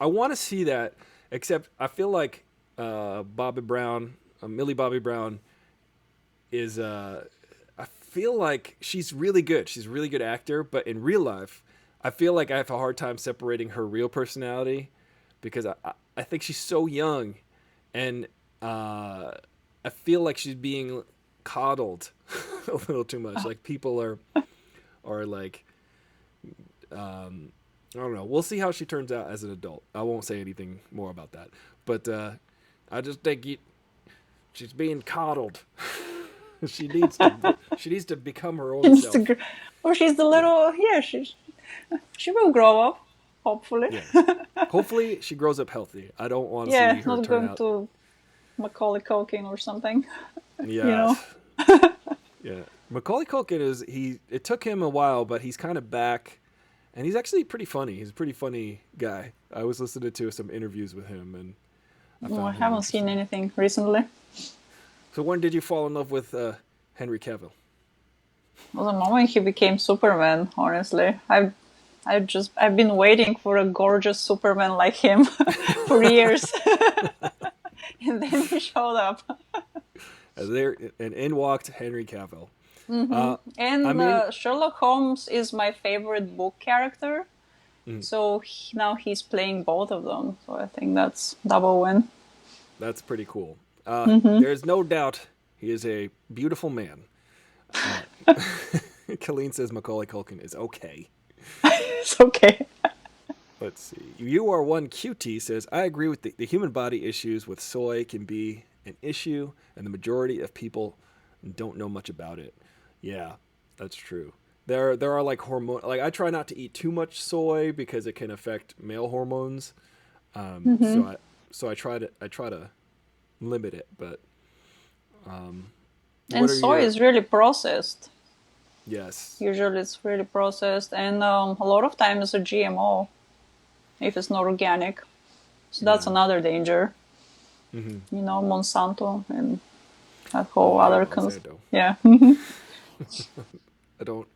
I want to see that, except I feel like Bobby Brown, Millie Bobby Brown is I feel like she's really good. She's a really good actor, but in real life, I feel like I have a hard time separating her real personality because I think she's so young, and I feel like she's being coddled a little too much. Like people are like I don't know. We'll see how she turns out as an adult. I won't say anything more about that, but I just think she's being coddled. She needs to become her own self. Or she's the Yeah. little, yeah, she will grow up, hopefully. Yeah. Hopefully she grows up healthy. I don't want to see Yeah, her not turn going out. to Macaulay Culkin or something, you Yeah. know. Yeah. Macaulay Culkin is he it took him a while, but he's kind of back and he's actually pretty funny. He's a pretty funny guy. I was listening to some interviews with him and I No, I found him haven't seen interesting. anything recently. So when did you fall in love with Henry Cavill? Well, the moment he became Superman, honestly, I've been waiting for a gorgeous Superman like him for years, and then he showed up. There and in walked Henry Cavill. Hmm. Uh, I And mean, Sherlock Holmes is my favorite book character, mm, so now he's playing both of them. So I think that's double win. that's pretty cool. Hmm. There's no doubt he is a beautiful man. Uh, Colleen says Macaulay Culkin is okay. It's okay. Let's see. You are one QT says I agree with the human body issues with soy can be an issue, and the majority of people don't know much about it. Yeah, that's true. There are like hormone like I try not to eat too much soy because it can affect male hormones. Um, Hmm. so I I try to limit it. But And what are soy your is really processed. yes? Usually, it's really processed, and a lot of times it's a GMO if it's not organic. So that's Yeah. another danger. Hmm. Monsanto and that Oh, whole I hate other Monsanto. yeah. I don't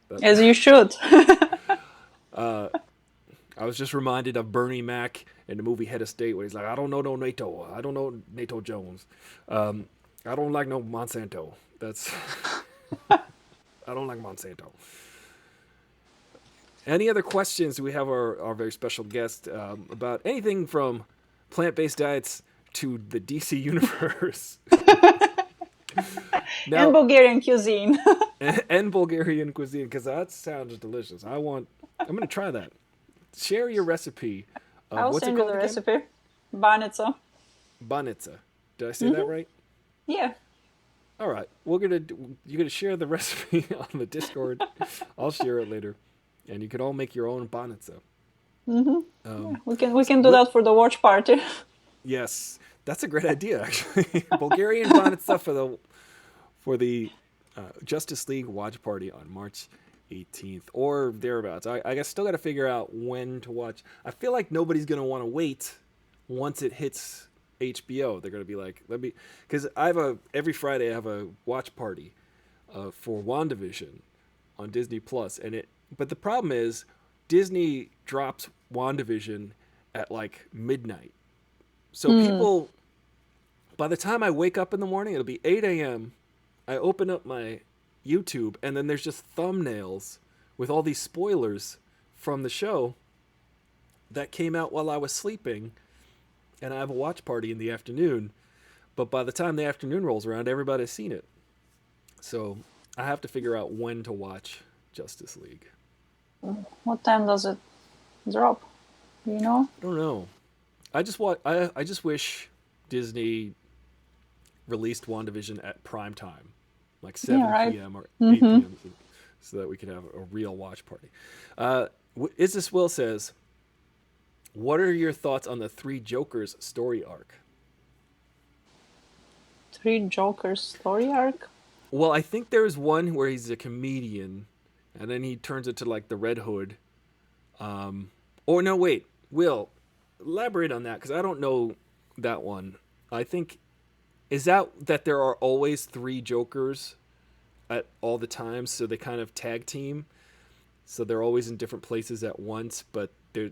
that. As you should. I was just reminded of Bernie Mac in the movie Head of State, where he's like, "I don't know no NATO. I don't know NATO Jones. Um, I don't like no Monsanto. That's I don't like Monsanto." Any other questions? We have our very special guest about anything from plant-based diets to the DC universe. And Now, Bulgarian cuisine. and Bulgarian cuisine, because that sounds delicious. I'm going to try that. Share your recipe of, I'll what's it send you the called again? recipe. Banitsa. Banitsa. Did I say that right? Yeah. All right. You're gonna share the recipe on the Discord. I'll share it later, and you can all make your own banitsa. Yeah, we can do What? that for the watch party. Yes, that's a great idea. Actually, Bulgarian banitsa for the Justice League watch party on March 18th or thereabouts. I guess still got to figure out when to watch. I feel like nobody's gonna want to wait once it hits HBO. They're gonna be like, let me, because every Friday I have a watch party for WandaVision on Disney Plus, But the problem is, Disney drops WandaVision at like midnight, so people, by the time I wake up in the morning, it'll be 8 a.m. I open up my YouTube, and then there's just thumbnails with all these spoilers from the show that came out while I was sleeping, and I have a watch party in the afternoon. But by the time the afternoon rolls around, everybody's seen it. So I have to figure out when to watch Justice League. What time does it drop? You know? I don't know. I just wish Disney released WandaVision at prime time, like Yeah, 7 right. p.m. or 8 p.m. So that we could have a real watch party. Is this Will says, what are your thoughts on the Three Jokers story arc? Three Jokers story arc. Well, I think there's one where he's a comedian, and then he turns into like the Red Hood. Or no, wait, Will, elaborate on that because I don't know that one. I think is that there are always three Jokers at all the times, so they kind of tag team. So they're always in different places at once, but they're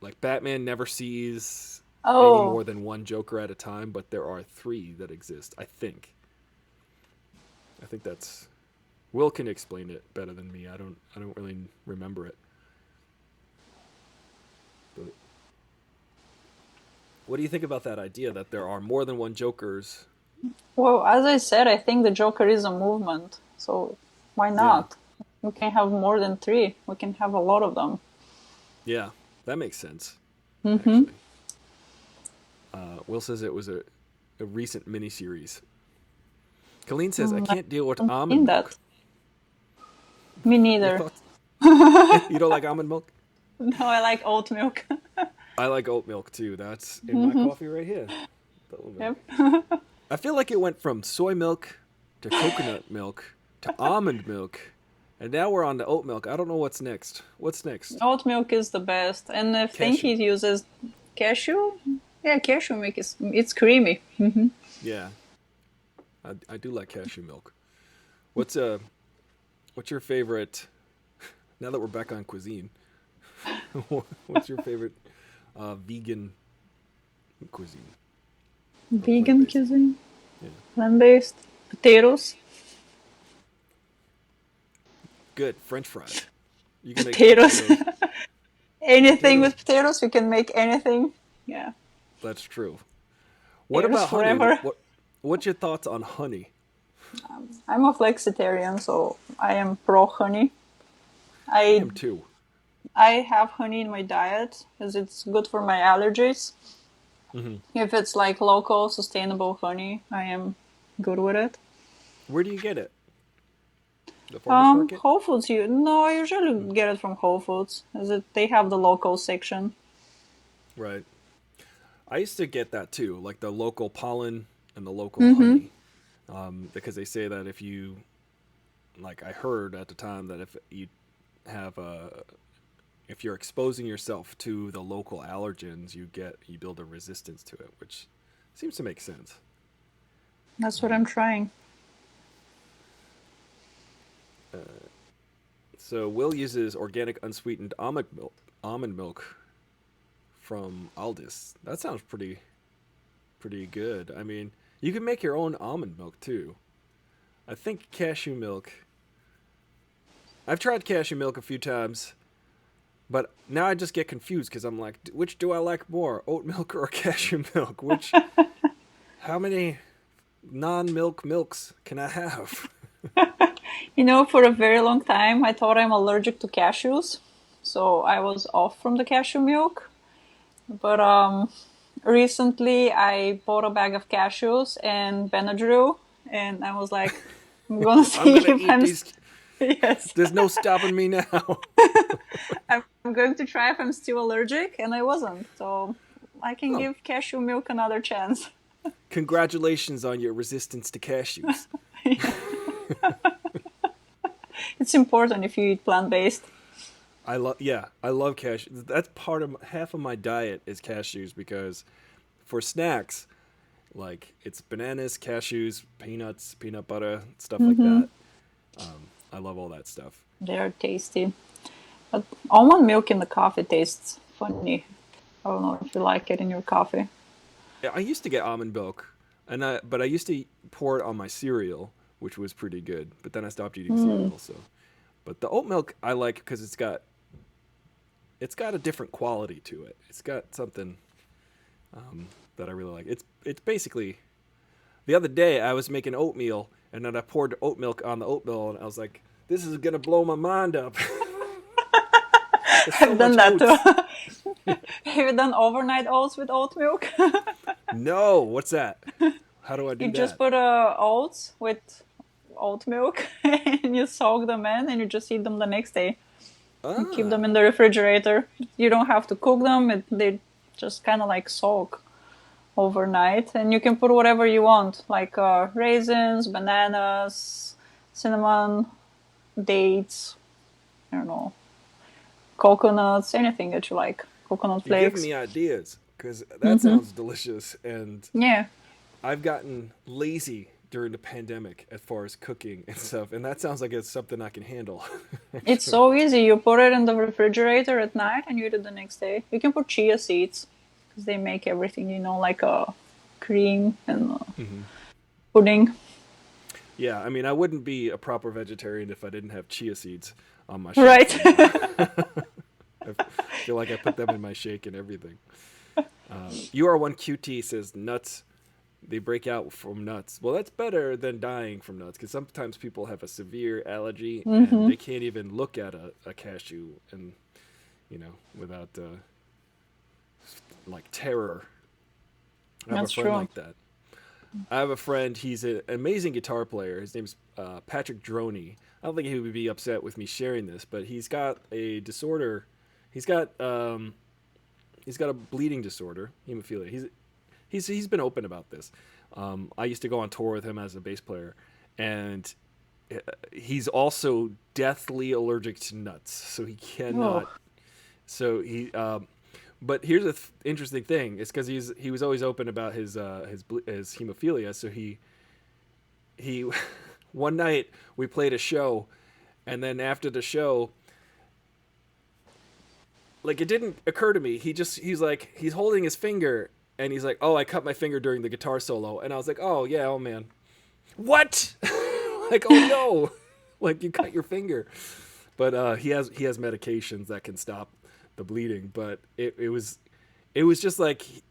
like Batman never sees any Oh, more than one Joker at a time, but there are three that exist. I think. I think that's Will can explain it better than me. I don't really remember it. But what do you think about that idea that there are more than one Jokers? well, as I said, I think the Joker is a movement. So why Yeah. not? We can have more than three. We can have a lot of them. Yeah. That makes sense. Actually. Will says it was a recent miniseries. Colleen says, I I can't deal with haven't almond seen milk. that. Me Your neither. thoughts? You don't like almond milk? No, I like oat milk. I like oat milk too. That's in my coffee right here. The oat milk. Yep. I feel like it went from soy milk to coconut milk to almond milk, and now we're on to oat milk. I don't know what's next. What's next? Oat milk is the best, and I think Cashew. he uses cashew. Yeah, cashew milk is it's creamy. Yeah, I do like cashew milk. What's what's your favorite? Now that we're back on cuisine, what's your favorite vegan cuisine or plant Vegan based? cuisine, Yeah, plant-based, potatoes, good. French fries. You can make potatoes. potatoes. Anything Potatoes. with potatoes, you can make anything. Yeah, That's true. What potatoes about honey? forever. What's your thoughts on honey? I'm a flexitarian, so I am pro honey. I I am too. I have honey in my diet as it's good for my allergies. Hmm. If it's like local, sustainable honey, I am good with it. Where do you get it? The farmers market? Whole Foods. You no, I usually get it from Whole Foods, as they have the local section. Right. I used to get that too, like the local pollen and the local honey, because they say that like I heard at the time that if you have if you're exposing yourself to the local allergens, you build a resistance to it, which seems to make sense. That's what I'm trying. So Will uses organic unsweetened almond milk from Aldis. That sounds pretty good. I mean, you can make your own almond milk too. I think cashew milk. I've tried cashew milk a few times, but now I just get confused because I'm like, which do I like more, oat milk or cashew milk? Which, how many non-milk milks can I have? For a very long time, I thought I'm allergic to cashews, so I was off from the cashew milk. But recently, I bought a bag of cashews and Benadryl, and I was like, I'm gonna I'm see gonna if eat I'm. these. Yes, There's no stopping me now. I'm going to try if I'm still allergic, and I wasn't. So I can Oh, give cashew milk another chance. congratulations on your resistance to cashews. It's important if you eat plant-based. I love cashews. That's part of half of my diet is cashews because for snacks, like it's bananas, cashews, peanuts, peanut butter, stuff like Hmm. that. I love all that stuff. They're tasty. But almond milk in the coffee tastes funny. I don't know if you like it in your coffee. Yeah, I used to get almond milk, but I used to pour it on my cereal, which was pretty good. But then I stopped eating Mm, cereal. So, but the oat milk I like because it's got a different quality to it. It's got something that I really like. It's basically the other day I was making oatmeal and then I poured oat milk on the oatmeal and I was like, this is gonna blow my mind up. It's so I've done much that too. oats. Have you done overnight oats with oat milk? No, what's that? How do I You do just that? put oats with oat milk and you soak them in and you just eat them the next day. You keep them Ah, in the refrigerator. You don't have to cook them. They just kind of like soak overnight. And you can put whatever you want, like raisins, bananas, cinnamon, dates, I don't know, coconuts, anything that you like. Coconut you're giving flakes. me ideas because that Mm-hmm. sounds delicious. And Yeah, I've gotten lazy during the pandemic as far as cooking and stuff, and that sounds like it's something I can handle. it's Actually, so easy. You put it in the refrigerator at night and you eat it the next day. You can put chia seeds because they make everything, like a cream and hmm pudding. yeah. I mean, I wouldn't be a proper vegetarian if I didn't have chia seeds on my shelf Right. somewhere. I feel like I put them in my shake and everything. UR1QT says nuts. They break out from nuts. Well, that's better than dying from nuts because sometimes people have a severe allergy and Mm-hmm. they can't even look at a cashew and without like terror. I have a That's friend true. like that. I have a friend. He's an amazing guitar player. His name's Patrick Droney. I don't think he would be upset with me sharing this, but he's got a disorder. He's got um, he's got a bleeding disorder, hemophilia. He's been open about this. I used to go on tour with him as a bass player, and he's also deathly allergic to nuts, so he Oh, cannot. So he. But here's the interesting thing: it's because he was always open about his hemophilia. So he one night we played a show, and then after the show, like it didn't occur to me. He's like he's holding his finger and he's like, "Oh, I cut my finger during the guitar solo." And I was like, "Oh, yeah, oh man." What? Like, "Oh no." Like you cut your finger. But he has medications that can stop the bleeding, but it was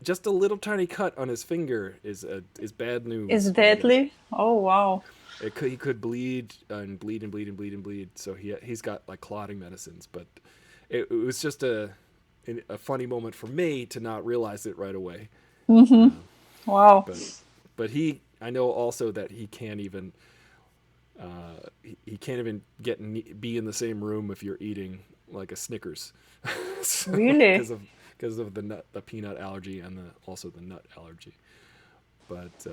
just a little tiny cut on his finger is bad it's news when you got deadly. Oh, wow. he could bleed and bleed and bleed and bleed and bleed. So he's got like clotting medicines, but it was just a funny moment for me to not realize it right away. Mm-hmm. Um, Wow. but I know also that he can't even he can't even be in the same room if you're eating like a Snickers, so, Really? because of the peanut allergy and also the nut allergy. But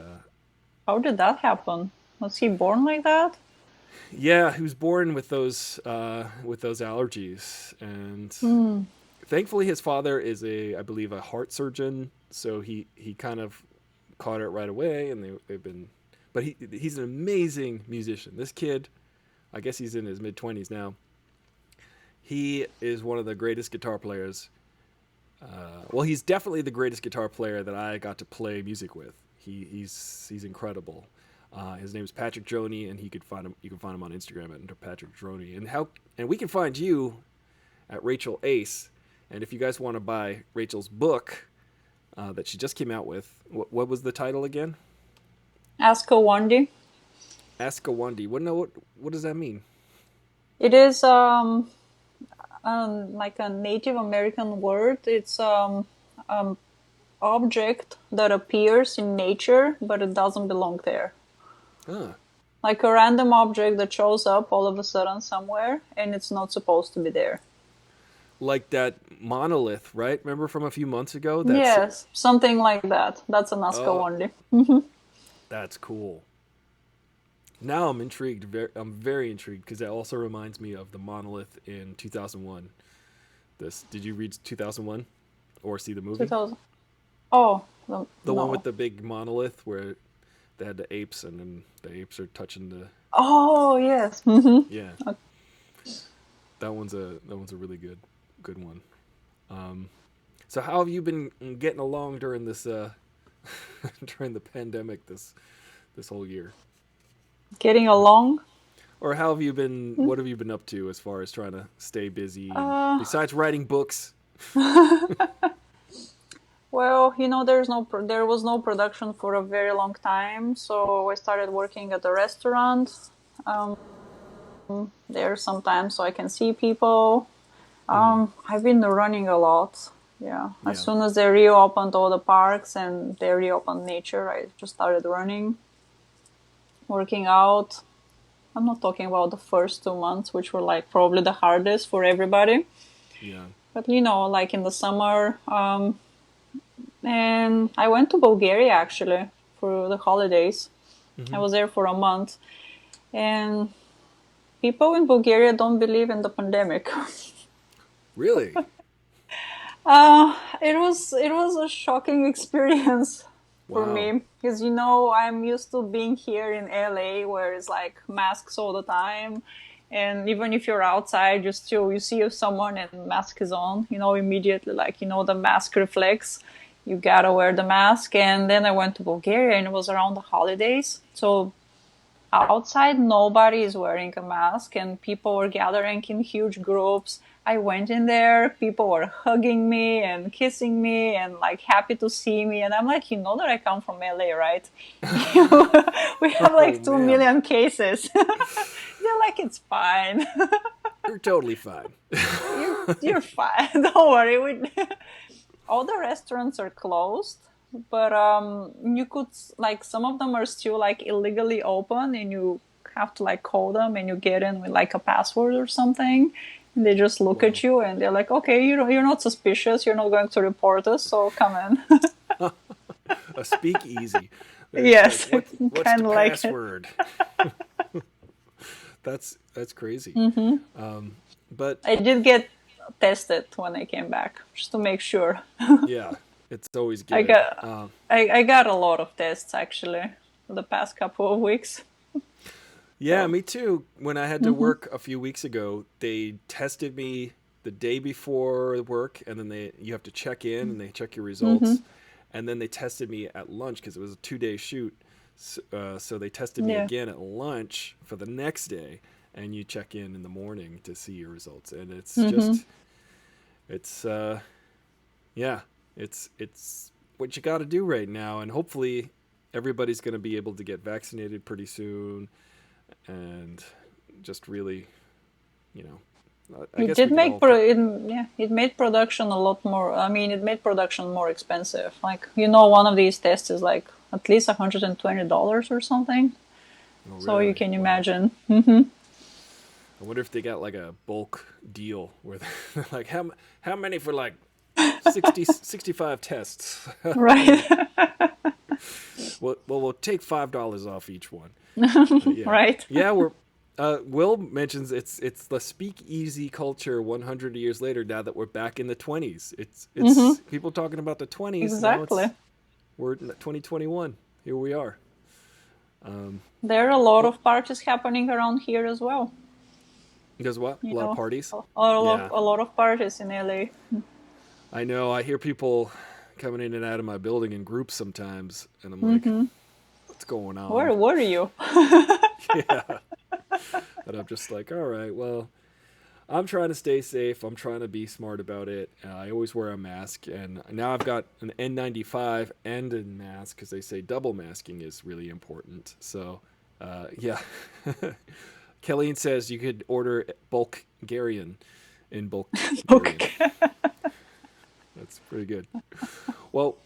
How did that happen? Was he born like that? yeah, he was born with those allergies, and Hmm. thankfully his father is I believe a heart surgeon, so he kind of caught it right away, and they've been. But he's an amazing musician. This kid, I guess he's in his mid 20s now. He is one of the greatest guitar players. Well, he's definitely the greatest guitar player that I got to play music with. He's incredible. His name is Patrick Droney, and he could find him. You can find him on Instagram at Patrick Droney. And we can find you at Rachel Ace. And if you guys want to buy Rachel's book that she just came out with, what was the title again? Askawandi. Askawandi. What does that mean? It is like a Native American word. It's object that appears in nature, but it doesn't belong there. Huh. Like a random object that shows up all of a sudden somewhere, and it's not supposed to be there. Like that monolith, right? Remember from a few months ago? Yes, something like that. That's an Oh, Askawandi. that's cool. Now I'm intrigued. I'm very intrigued because that also reminds me of the monolith in 2001. This did you read 2001 or see the movie? 2000. Oh, The one with no. the big monolith where they had the apes and then the apes are touching the Oh, yes. yeah. That one's a really good one. So how have you been getting along during this during the pandemic this whole year? Getting along. Or how have you been? What have you been up to as far as trying to stay busy and Uh, besides writing books? well, there was no production for a very long time, so I started working at a restaurant. Um, there sometimes so I can see people. Mm, I've been running a lot. Yeah. As yeah, soon as they reopened all the parks and they reopened nature, I just started running, working out. I'm not talking about the first 2 months, which were like probably the hardest for everybody. yeah. But like in the summer, and I went to Bulgaria actually for the holidays. I Hmm. was there for a month, and people in Bulgaria don't believe in the pandemic. Really? It was a shocking experience for Wow. me because I'm used to being here in LA where it's like masks all the time, and even if you're outside, you see if someone and mask is on, immediately like the mask reflex. You gotta wear the mask, and then I went to Bulgaria and it was around the holidays, so outside nobody is wearing a mask and people were gathering in huge groups. I went in there, people were hugging me and kissing me and like happy to see me, and I'm like, that I come from LA, right? We have Oh like 2 man, million cases. They're like, it's fine. you're totally fine. You're fine. Don't worry. All the restaurants are closed, but you could, like, some of them are still like illegally open, and you have to like call them and you get in with like a password or something, and they just look Wow. at you and they're like, okay, you're not suspicious, you're not going to report us, so come in. A speakeasy. It's like Yes. what's the Kind of like it. password? That's crazy. But I did get tested when I came back just to make sure. yeah, it's always I good. got I got a lot of tests actually the past couple of weeks. Yeah, So me too. When I had to work a few weeks ago, they tested me the day before work, and then you have to check in and they check your results, and then they tested me at lunch because it was a 2 day shoot. So they tested me yeah. again at lunch for the next day, and you check in the morning to see your results, and it's yeah, it's what you got to do right now, and hopefully everybody's going to be able to get vaccinated pretty soon and just really, you know, I It guess did we could make all. yeah, it made production a lot more. I mean, it made production more expensive. Like, one of these tests is like at least $120 or something. Oh, So you really? can Wow. imagine. I wonder if they got like a bulk deal where they're like, how many for like 65 tests? Right. We'll take $5 off each one. Yeah, Right. yeah. We're Will mentions it's the speakeasy culture 100 years later. Now that we're back in the 20s, it's people talking about the 20s. Now Exactly. we're in 2021. Here we are. There are a lot Well, of parties happening around here as well. because what? A lot of parties. Yeah, A lot of parties in LA. I know. I hear people coming in and out of my building in groups sometimes, and I'm like, what's going on? Where were you? Yeah, and I'm just like, all right, well, I'm trying to stay safe. I'm trying to be smart about it. I always wear a mask, and now I've got an N95 and a mask because they say double masking is really important. So, yeah. Kelleen says you could order Bulgarian in Bulgarian. Okay. That's pretty good. Well,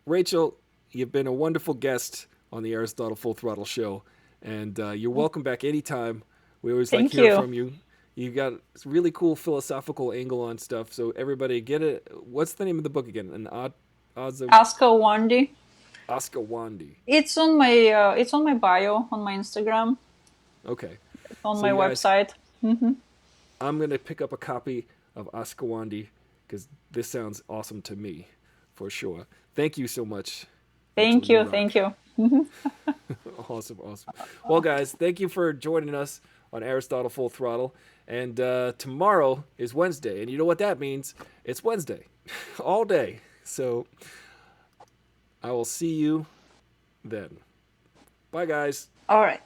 Rachel, you've been a wonderful guest on the Aristotle Full Throttle Show, and you're welcome back anytime. We always like Thank hearing you. from you. You got a really cool philosophical angle on stuff. So everybody, get it. What's the name of the book again? Odds of Ask a Wandy. Oscar Wandy. It's on my bio on my Instagram, Okay, on so my you guys, website. Hmm. I'm gonna pick up a copy of Oscar Wandy because this sounds awesome to me, for sure. Thank you so much, Rachel. Thank You you. rock. Thank you. Awesome, awesome. Well, guys, thank you for joining us on Aristotle Full Throttle. And tomorrow is Wednesday, and you know what that means? It's Wednesday, all day. So I will see you then. Bye, guys. All right.